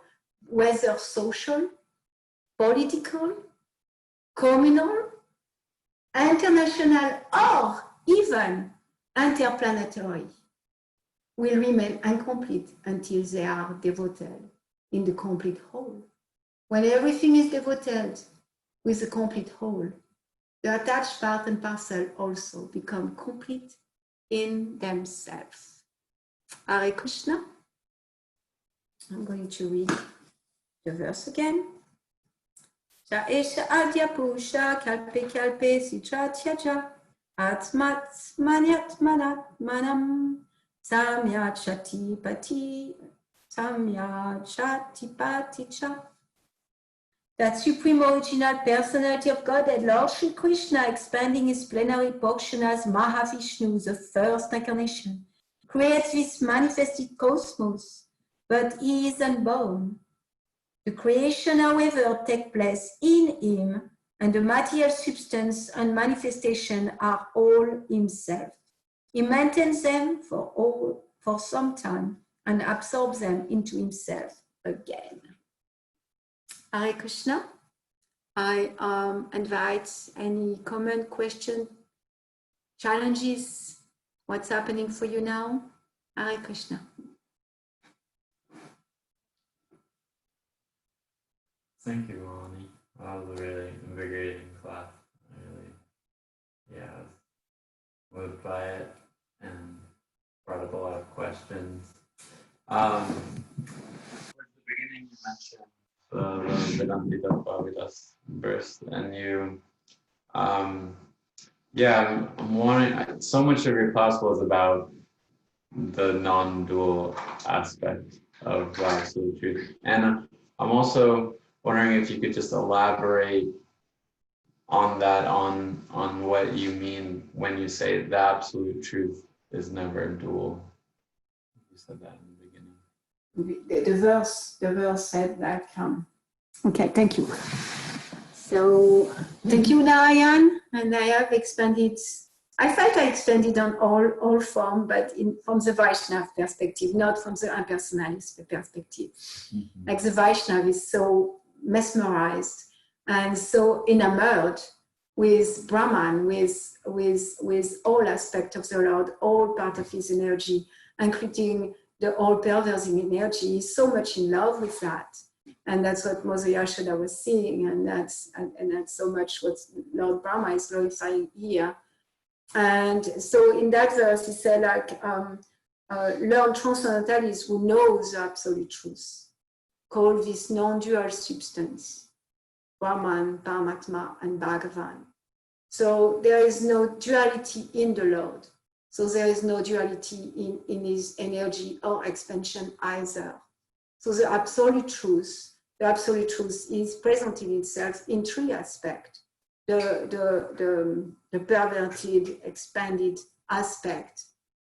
whether social, political, communal, international, or even interplanetary, will remain incomplete until they are devoted in the complete whole. When everything is devoted with the complete whole, the attached part and parcel also become complete in themselves. Hare Krishna. I'm going to read the verse again. Ja esha adya pusha kalpe kalpe sitra tyaja atmat manyat manat manam samya chati pati cha. That supreme original personality of Godhead, Lord Shri Krishna, expanding his plenary portion as Mahavishnu, the first incarnation, creates this manifested cosmos, but he is unborn. The creation, however, takes place in him, and the material substance and manifestation are all himself. He maintains them for some time and absorbs them into himself again. Hare Krishna. I invite any comment, question, challenges. What's happening for you now? Hare Krishna. Thank you, Malini. That was a really invigorating class. moved by it and brought up a lot of questions. Towards the beginning, you mentioned the Vedanta verse, and you, yeah, I'm wanting. So much of your class was about the non-dual aspect of the absolute truth, and I'm also wondering if you could just elaborate on that, on what you mean when you say the absolute truth is never dual. You said that in the beginning. The verse said that. Okay, thank you. So thank you, Narayan. And I have expanded. I felt I expanded on all form, but from the Vaishnava perspective, not from the impersonalist perspective. Mm-hmm. Like the Vaishnava is so mesmerized and so enamored with Brahman, with all aspects of the Lord, all part of his energy, including the all perversing energy. He's so much in love with that. And that's what Mother Yashoda was seeing, and that's so much what Lord Brahma is glorifying here. And so in that verse, he said, like, learn transcendentalists who knows the absolute truth, call this non-dual substance, Brahman, Paramatma, and Bhagavan. So there is no duality in the Lord. So there is no duality in his energy or expansion either. So the absolute truth is presenting itself in three aspects. The perverted, expanded aspect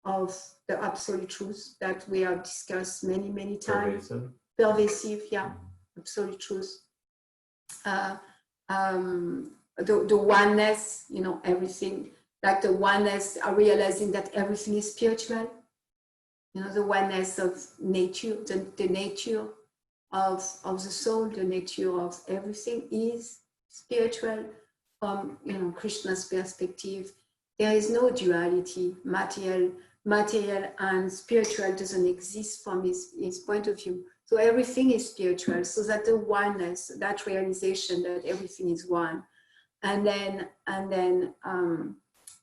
of the absolute truth that we have discussed many times. Pervasive, yeah, absolute truth. The oneness, everything, like the oneness, realizing that everything is spiritual. The oneness of nature, the nature of the soul, the nature of everything is spiritual. From Krishna's perspective, there is no duality. Material and spiritual doesn't exist from his point of view. So everything is spiritual. So that the oneness, that realization that everything is one, and then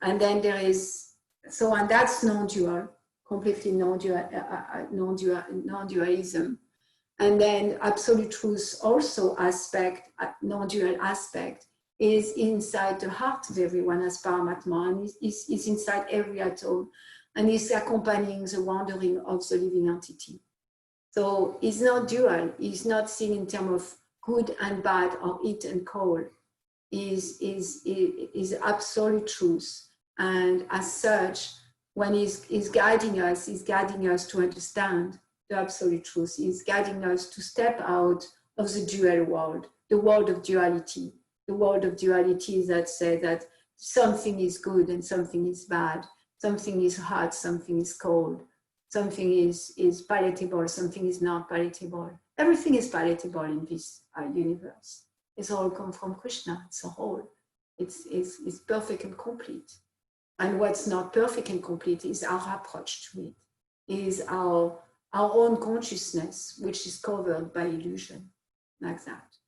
there is and that's non-dual, completely non-dualism. And then absolute truth also aspect, non-dual aspect, is inside the heart of everyone as Paramatma, and is inside every atom, and is accompanying the wandering of the living entity. So it's not dual, it's not seen in terms of good and bad or heat and cold, is absolute truth. And as such, when he's guiding us to understand the absolute truth. He's guiding us to step out of the dual world, the world of duality, the world of duality that says that something is good and something is bad, something is hot, something is cold, something is palatable, something is not palatable. Everything is palatable in this universe. It's all come from Krishna. It's a whole. It's perfect and complete. And what's not perfect and complete is our approach to it, is our own consciousness, which is covered by illusion, like that.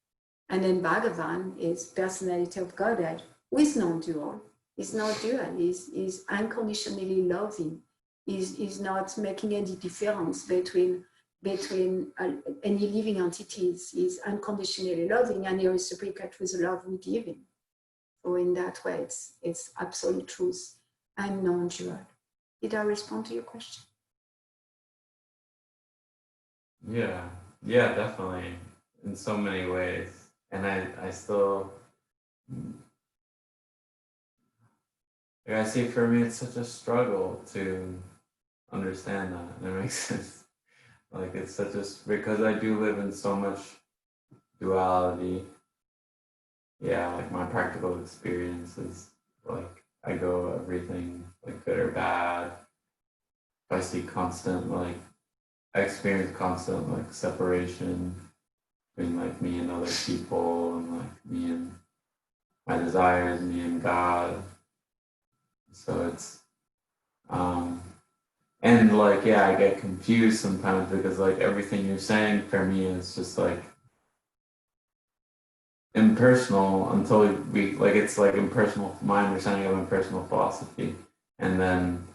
And then Bhagavan is personality of Godhead, who is non-dual. He's not dual. He's unconditionally loving. He's not making any difference between any living entities. He's unconditionally loving, and he reciprocates with the love we give him. So in that way, it's absolute truth and non-dual. Did I respond to your question? Yeah, definitely, in so many ways. And I still, I see, for me, it's such a struggle to understand that. And it makes sense. Like, it's such a, because I do live in so much duality. Yeah, like my practical experience is like, I go everything, like good or bad. I see constant, like, I experience constant, like, separation between, like, me and other people, and, like, me and my desires, me and God. So it's, and, like, yeah, I get confused sometimes because, like, everything you're saying for me is just, like, impersonal until we, like, it's, like, impersonal, my understanding of impersonal philosophy. and then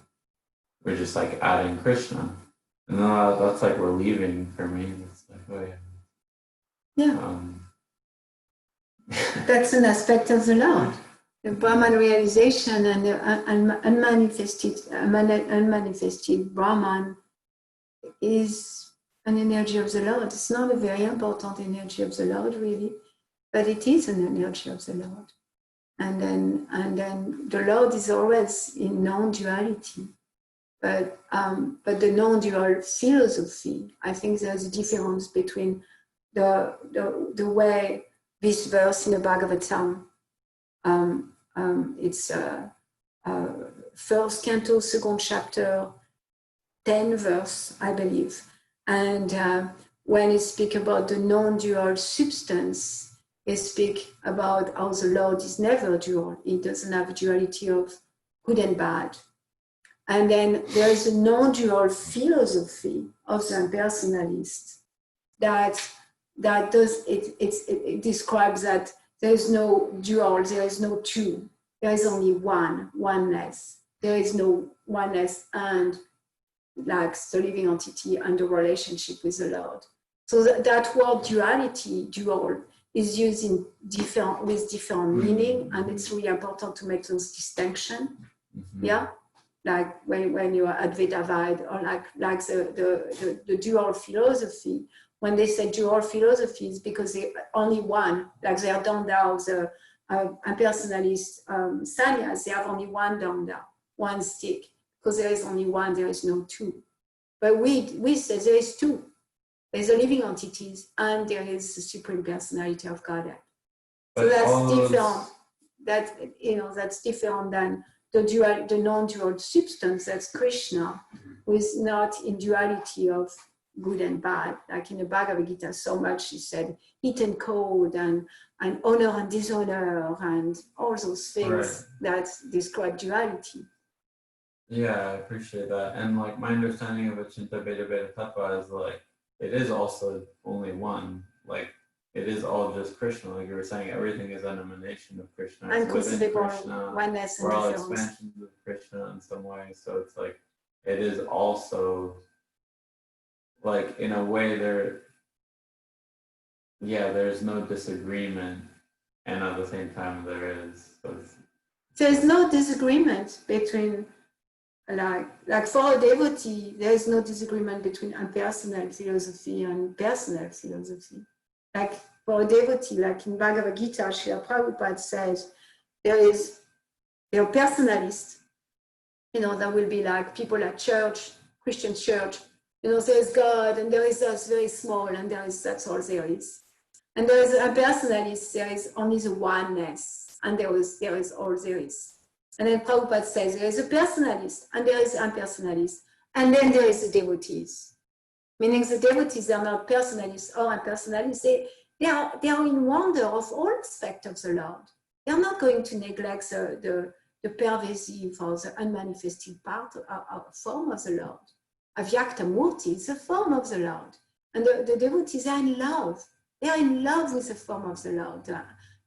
we're just like adding Krishna. And then that's like relieving for me. It's like, oh yeah. Yeah. That's an aspect of the Lord. The Brahman realization and the unmanifested Brahman is an energy of the Lord. It's not a very important energy of the Lord, really, but it is an energy of the Lord. And then the Lord is always in non-duality. But the non-dual philosophy, I think there's a difference between the way this verse in the Bhagavatam, it's first canto, second chapter, 10 verse, I believe. And when it speaks about the non-dual substance, it speaks about how the Lord is never dual. He doesn't have a duality of good and bad. And then there is a non-dual philosophy of the impersonalist that does it describes that there is no dual, there is no two, there is only oneness. There is no oneness and like the living entity and the relationship with the Lord. So that word duality, dual, is used in different meaning, and it's really important to make those distinctions. Yeah. Like when you are Advaitavad, or like the dual philosophy, when they say dual philosophy, it's because they only one, like they are Danda of the impersonalist sannyas, they have only one Danda, one stick, because there is only one, there is no two. But we say there is two. There's the living entities and there is the Supreme Personality of Godhead. So that's different. That's different than the non-dual substance, that's Krishna, who is not in duality of good and bad. Like in the Bhagavad Gita, so much he said heat and cold and honor and dishonor and all those things that describe duality. Yeah, I appreciate that. And like my understanding of Achinta Beta Beta Tattva is like, it is also only one. Like, it is all just Krishna, like you were saying, everything is an emanation of Krishna. And conceivable oneness and we're all difference. expansions of Krishna in some way. So it's like, it is also, like, in a way there's no disagreement, and at the same time there is. So there's no disagreement between, like for a devotee, there is no disagreement between impersonal philosophy and personal philosophy. Like for a devotee, like in Bhagavad Gita, Srila Prabhupada says, there are personalists, that will be like people at church, Christian church, there's God and there is us very small and that's all there is. And there is a personalist, there is only the oneness and there is all there is. And then Prabhupada says there is a personalist and there is impersonalist and then there is the devotees. Meaning the devotees are not personalists or impersonalists. They are in wonder of all aspects of the Lord. They are not going to neglect the pervasive or the unmanifested part form of the Lord. Avyakta Murti is the form of the Lord. And the devotees are in love. They are in love with the form of the Lord,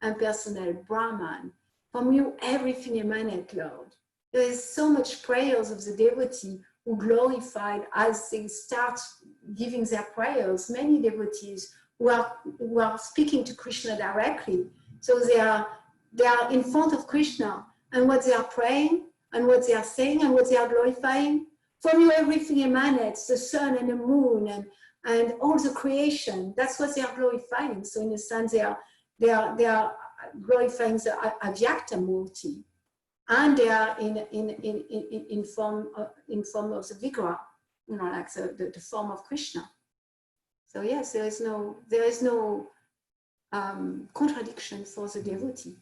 impersonal Brahman. From you, everything emanates, Lord. There is so much prayers of the devotee who glorified as they start giving their prayers. Many devotees who are speaking to Krishna directly. So they are in front of Krishna, and what they are praying, and what they are saying, and what they are glorifying. From you, everything emanates, the sun and the moon, and all the creation. That's what they are glorifying. So in a sense, they are glorifying the Avyakta Murti, and they are in form of the Vigraha, like the form of Krishna. So yes, there is no contradiction for the devotee.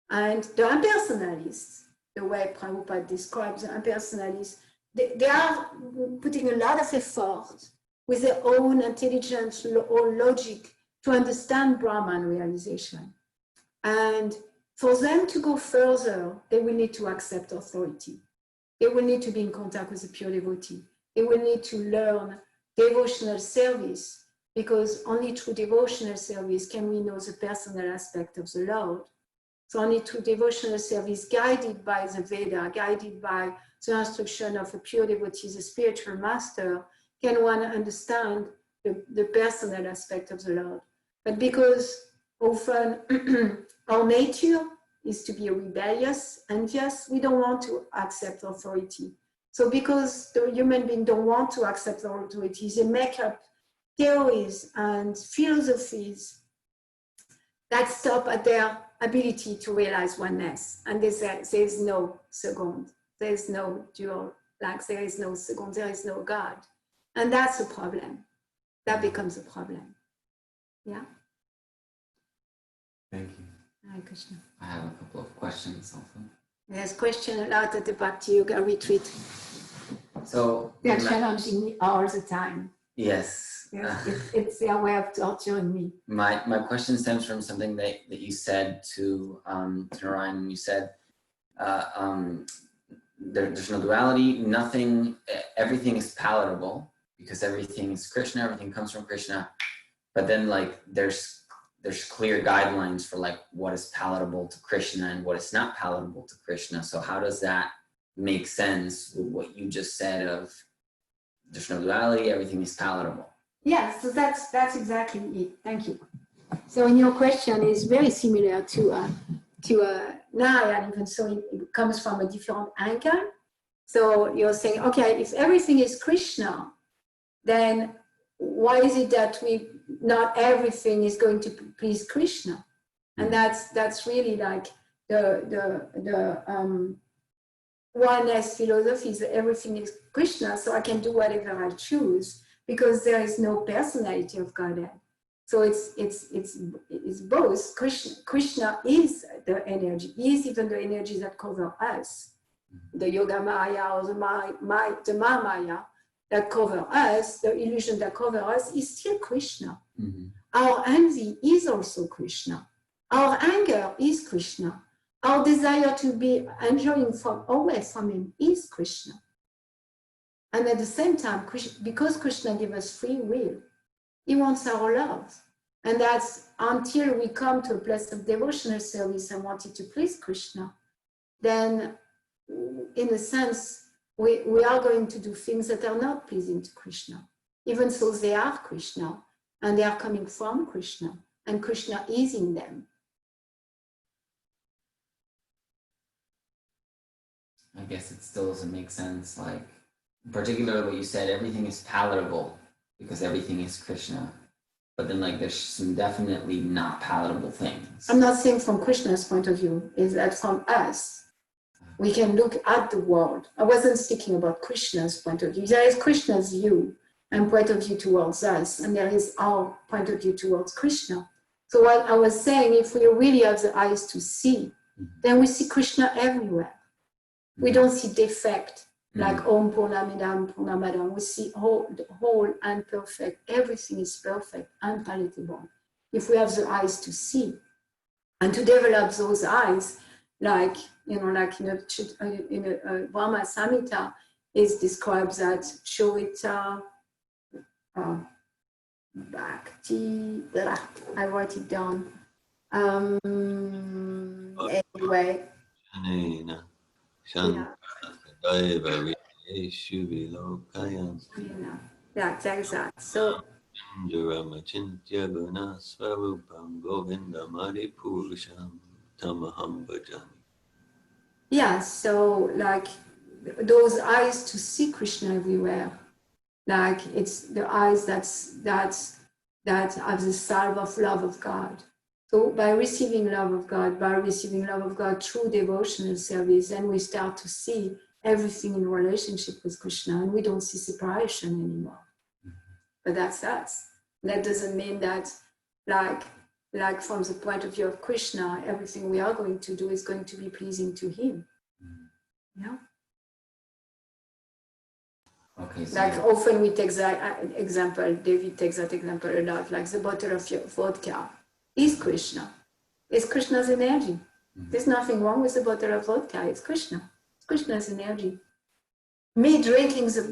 And the impersonalists, the way Prabhupada describes the impersonalists, they are putting a lot of effort with their own intelligence or logic to understand Brahman realization. And for them to go further, they will need to accept authority. They will need to be in contact with a pure devotee. They will need to learn devotional service, because only through devotional service can we know the personal aspect of the Lord. So only through devotional service, guided by the Veda, guided by the instruction of a pure devotee, the spiritual master, can one understand the personal aspect of the Lord. But because often our nature is to be rebellious, envious, we don't want to accept authority. So because the human beings don't want to accept authority, they make up theories and philosophies that stop at their ability to realize oneness. And they say there is no second, there is no dual, like there is no second, there is no God. And that's a problem. That becomes a problem. Yeah? Thank you. Hare Krishna. I have a couple of questions also. There's question a lot at the Bhakti Yoga retreat. So They're challenging me all the time. yes, It's their way of torturing me. my question stems from something that you said to Narayan. You said there's no duality, nothing, everything is palatable because everything is Krishna, everything comes from Krishna. But then like there's clear guidelines for like what is palatable to Krishna and what is not palatable to Krishna. So how does that make sense with what you just said of there's no duality, everything is palatable? Yeah, so that's exactly it. Thank you. So in your question is very similar to Narayan, even so it comes from a different angle. So you're saying, okay, if everything is Krishna, then why is it that not everything is going to please Krishna? And that's really like the oneness philosophy is that everything is Krishna, so I can do whatever I choose because there is no personality of Godhead. So it's both. Krishna is the energy, is even the energy that cover us. The Yoga Maya or the Maya that cover us, the illusion that cover us is still Krishna. Mm-hmm. Our envy is also Krishna. Our anger is Krishna. Our desire to be enjoying always from him is Krishna. And at the same time, because Krishna gives us free will, he wants our love. And that's until we come to a place of devotional service and wanting to please Krishna, then in a sense, we are going to do things that are not pleasing to Krishna. Even so, they are Krishna, and they are coming from Krishna, and Krishna is in them. I guess it still doesn't make sense, like, particularly what you said, everything is palatable because everything is Krishna. But then, like, there's some definitely not palatable things. I'm not saying from Krishna's point of view, is that from us. We can look at the world. I wasn't speaking about Krishna's point of view. There is Krishna's view and point of view towards us, and there is our point of view towards Krishna. So what I was saying, if we really have the eyes to see, then we see Krishna everywhere. We don't see defect, like Om Purnamidam Purnamadam. We see whole and perfect. Everything is perfect and palatable. If we have the eyes to see and to develop those eyes, like in a Brahma Samhita, it describes that Chorita Bhakti. I wrote it down. Anyway. Yeah, that's that. So. Yeah, so like those eyes to see Krishna everywhere, like it's the eyes that have the salve of love of God. So by receiving love of God through devotional service, then we start to see everything in relationship with Krishna, and we don't see separation anymore. But that's us. That doesn't mean that like from the point of view of Krishna, everything we are going to do is going to be pleasing to him. Yeah. Okay. So like often we take that example, Devi takes that example a lot, like the bottle of vodka is Krishna. It's Krishna's energy. There's nothing wrong with the bottle of vodka. It's Krishna. It's Krishna's energy. Me drinking the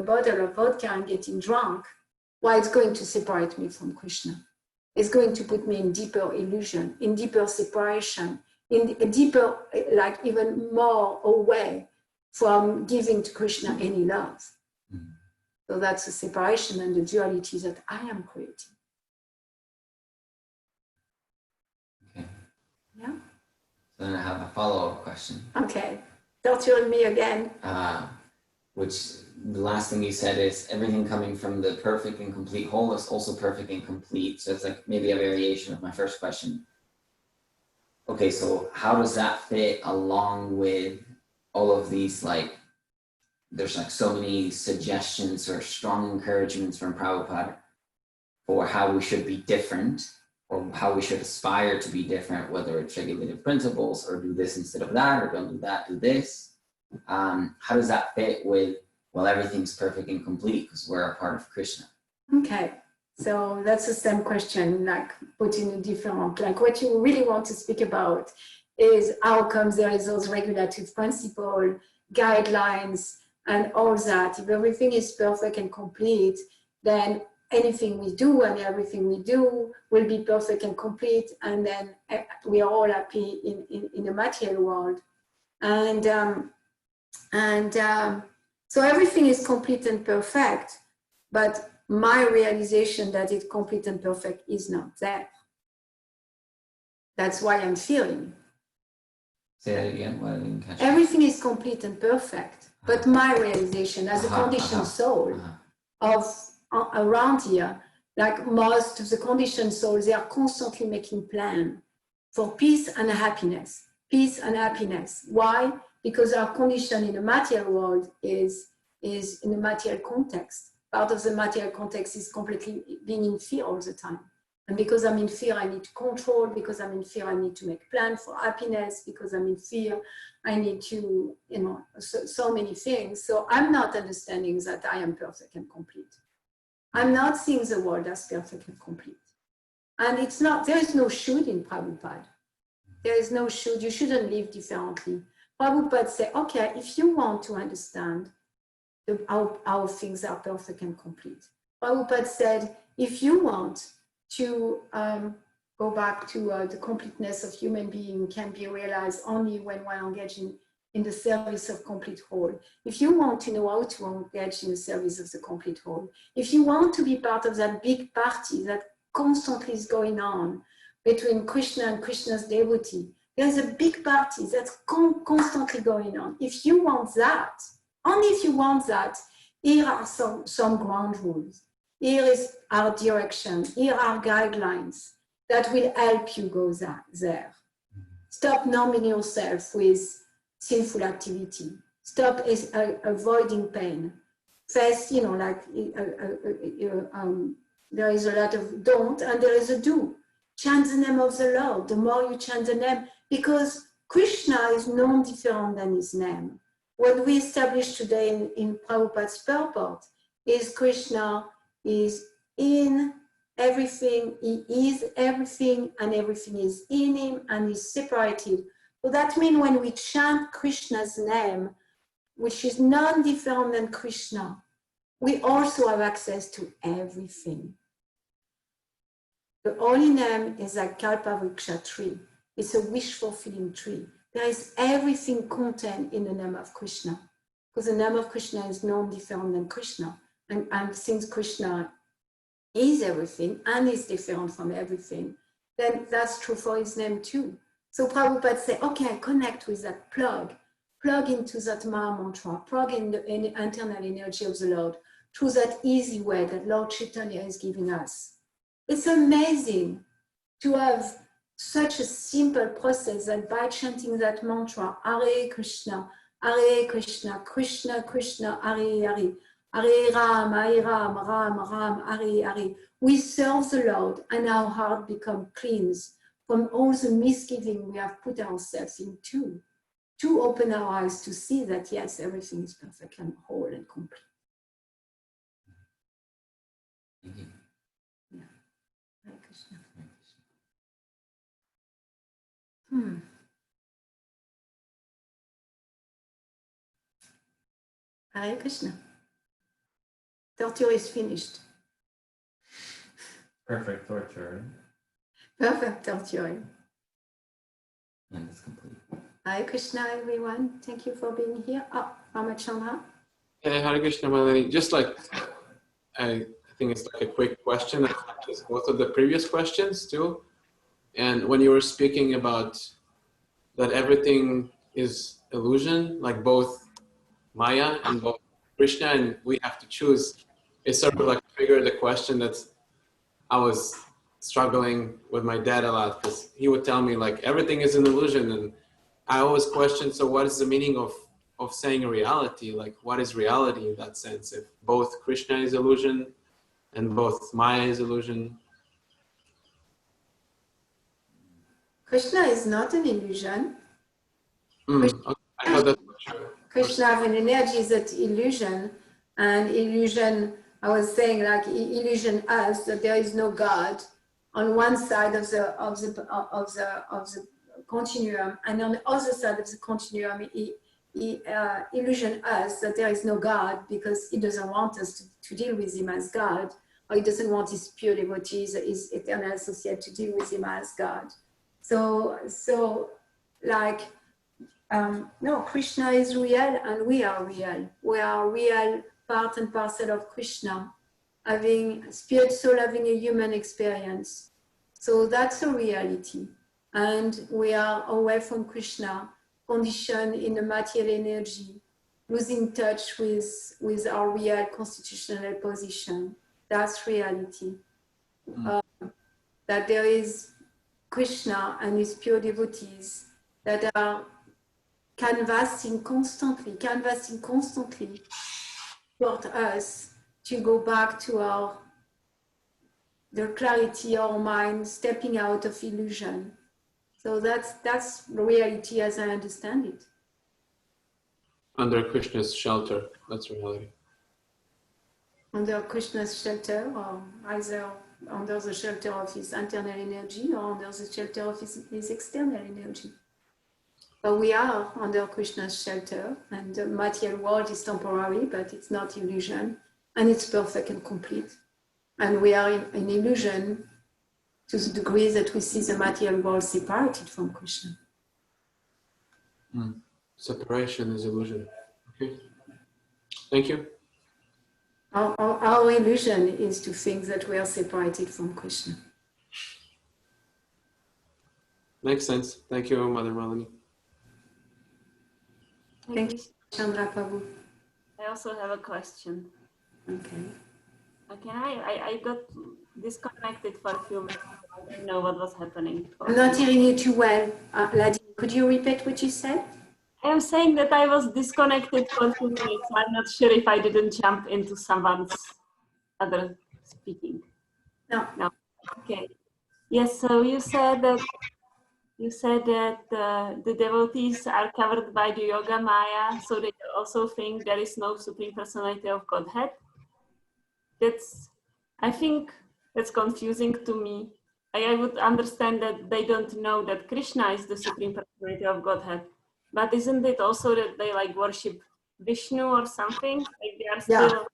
bottle of vodka and getting drunk, why it's going to separate me from Krishna? is going to put me in deeper illusion, in deeper separation, in a deeper, like even more away from giving to Krishna any love. So that's the separation and the duality that I am creating. Okay. Yeah. So then I have a follow-up question. Okay. Torturing me again. Which the last thing you said is everything coming from the perfect and complete whole is also perfect and complete. So it's like maybe a variation of my first question. Okay, so how does that fit along with all of these, like, there's like so many suggestions or strong encouragements from Prabhupada for how we should be different or how we should aspire to be different, whether it's regulative principles or do this instead of that, or don't do that, do this. How does that fit with, well, everything's perfect and complete because we're a part of Krishna? Okay, so that's the same question, like put in a different, like what you really want to speak about is how comes there is those regulative principle, guidelines, and all that. If everything is perfect and complete, then anything we do and everything we do will be perfect and complete, and then we are all happy in the material world. So everything is complete and perfect, but my realization that it's complete and perfect is not there. That's why I'm feeling. Say that again. What I didn't catch. Everything is complete and perfect, but my realization as a conditioned soul of around here, like most of the conditioned souls, they are constantly making plans for peace and happiness. Peace and happiness. Why? Because our condition in the material world is in the material context. Part of the material context is completely being in fear all the time. And because I'm in fear, I need to control. Because I'm in fear, I need to make plans for happiness. Because I'm in fear, I need to, so many things. So I'm not understanding that I am perfect and complete. I'm not seeing the world as perfect and complete. And it's not, there is no should in Prabhupada. There is no should, you shouldn't live differently. Prabhupada said, okay, if you want to understand how things are perfect and complete. Prabhupada said, if you want to go back to the completeness of human being can be realized only when one engaging in the service of complete whole. If you want to know how to engage in the service of the complete whole, if you want to be part of that big party that constantly is going on between Krishna and Krishna's devotee, there's a big party that's constantly going on. If you want that, only if you want that, here are some ground rules. Here is our direction. Here are guidelines that will help you go there. Stop numbing yourself with sinful activity. Stop avoiding pain. First, there is a lot of don't and there is a do. Chant the name of the Lord. The more you chant the name, because Krishna is no different than his name. What we established today in Prabhupada's purport is Krishna is in everything, he is everything, and everything is in him and is separated. So that means when we chant Krishna's name, which is non-different than Krishna, we also have access to everything. The holy name is like Kalpavriksha tree. It's a wish-fulfilling tree. There is everything contained in the name of Krishna, because the name of Krishna is non-different than Krishna. And since Krishna is everything and is different from everything, then that's true for his name too. So Prabhupada said, okay, connect with that plug into that Maha Mantra, plug in the internal energy of the Lord through that easy way that Lord Chaitanya is giving us. It's amazing to have such a simple process that by chanting that mantra, Hare Krishna, Krishna Krishna, Hare Hare, Hare Ram, Ram Ram, Hare Hare, we serve the Lord and our heart becomes cleansed from all the misgiving we have put ourselves into, to open our eyes to see that yes, everything is perfect and whole and complete. Mm-hmm. Yeah. Hare Krishna. Hare Krishna. Torture is finished. Perfect torture. Perfect, Arthur. And it's complete. Hare Krishna, everyone. Thank you for being here. Oh, Ramachandra. Hey, Hare Krishna, Malini. Just like, I think it's like a quick question that touches both of the previous questions too. And when you were speaking about that everything is illusion, like both Maya and both Krishna, and we have to choose, it sort of like triggered the question that I was struggling with my dad a lot, because he would tell me like everything is an illusion, and I always question, so what is the meaning of saying reality? Like, what is reality in that sense? If both Krishna is illusion and both Maya is illusion? Krishna is not an illusion. Okay. I thought that's true. Krishna have an energy that illusion, and illusion, I was saying like illusion us that there is no God on one side of the continuum, and on the other side of the continuum, illusion us that there is no God because he doesn't want us to deal with him as God, or he doesn't want his pure devotees, his eternal associate to deal with him as God. So like, no, Krishna is real and we are real. We are real part and parcel of Krishna, having spirit soul, having a human experience. So that's a reality. And we are away from Krishna, conditioned in the material energy, losing touch with our real constitutional position. That's reality. That there is Krishna and his pure devotees that are canvassing constantly toward us to go back to the clarity of our mind, stepping out of illusion. So that's reality as I understand it. Under Krishna's shelter, that's reality. Under Krishna's shelter, or either under the shelter of his internal energy or under the shelter of his external energy. But we are under Krishna's shelter, and the material world is temporary, but it's not illusion, and it's perfect and complete. And we are in illusion to the degree that we see the material world separated from Krishna. Separation is illusion. Okay. Thank you. Our illusion is to think that we are separated from Krishna. Makes sense. Thank you, Mother Malini. Thank you, Chandra Prabhu. I also have a question. Okay. Okay, I got disconnected for a few minutes. I didn't know what was happening. I'm not hearing you too well, Ladi. Could you repeat what you said? I am saying that I was disconnected for a few minutes. I'm not sure if I didn't jump into someone's other speaking. No. Okay. Yes. So you said that the devotees are covered by the Yoga Maya, so they also think there is no Supreme Personality of Godhead. I think that's confusing to me. I would understand that they don't know that Krishna is the Supreme Personality of Godhead, but isn't it also that they like worship Vishnu or something? Like they are still.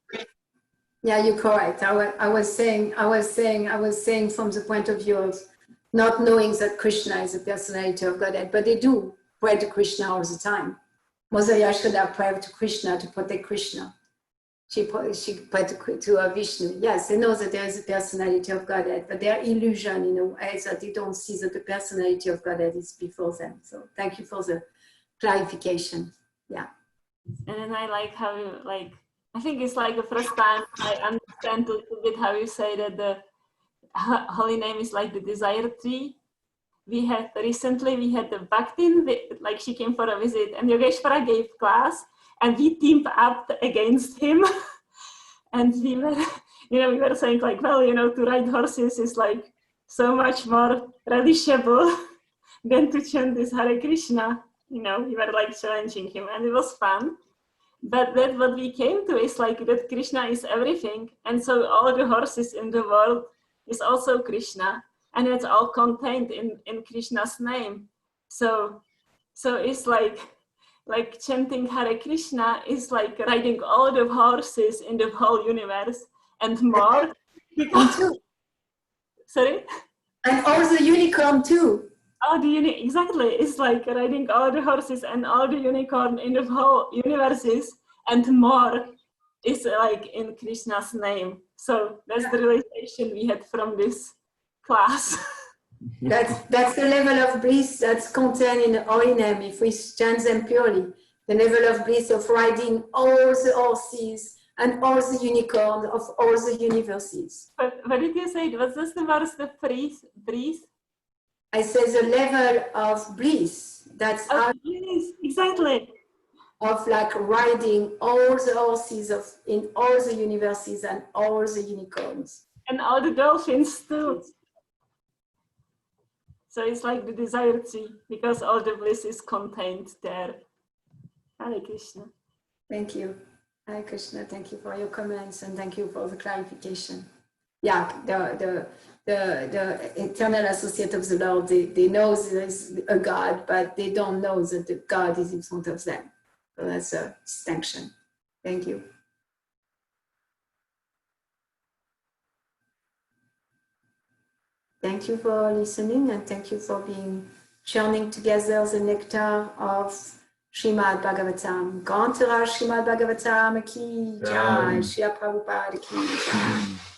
Yeah, you're correct. I was saying from the point of view of not knowing that Krishna is the personality of Godhead, but they do pray to Krishna all the time. Mother Yashoda prayed to Krishna to protect Krishna. She prayed to Vishnu. Yes, they know that there is a personality of Godhead, but their illusion in a way that they don't see that the personality of Godhead is before them. So thank you for the clarification. Yeah. And then I like how you I think it's like the first time I understand a little bit how you say that the holy name is like the desire tree. Recently we had the Bhaktin, like she came for a visit, and Yogeshwara gave class, and we teamed up against him. And we were saying like, well, to ride horses is like so much more relishable than to chant this Hare Krishna. We were like challenging him, and it was fun. But that what we came to is like that Krishna is everything. And so all the horses in the world is also Krishna. And it's all contained in Krishna's name. So it's like chanting Hare Krishna is like riding all the horses in the whole universe and more. Sorry? And also unicorn too. All the exactly. It's like riding all the horses and all the unicorn in the whole universes and more is like in Krishna's name. So that's the realization we had from this class. That's the level of bliss that's contained in the holy name if we chant them purely. The level of bliss of riding all the horses and all the unicorns of all the universes. But what did you say? Was this the verse, the breathe? I said the level of bliss, that's Yes, exactly. of like riding all the horses in all the universes and all the unicorns. And all the dolphins too. So it's like the desire tree, because all the bliss is contained there. Hare Krishna. Thank you. Hare Krishna, thank you for your comments and thank you for the clarification. Yeah, the eternal associate of the Lord, they know there is a God, but they don't know that the God is in front of them. So that's a distinction. Thank you. Thank you for listening and thank you for being churning together the nectar of Srimad Bhagavatam. Grantaraj Srimad Bhagavatam ki jai, Shri Prabhupada ki jai.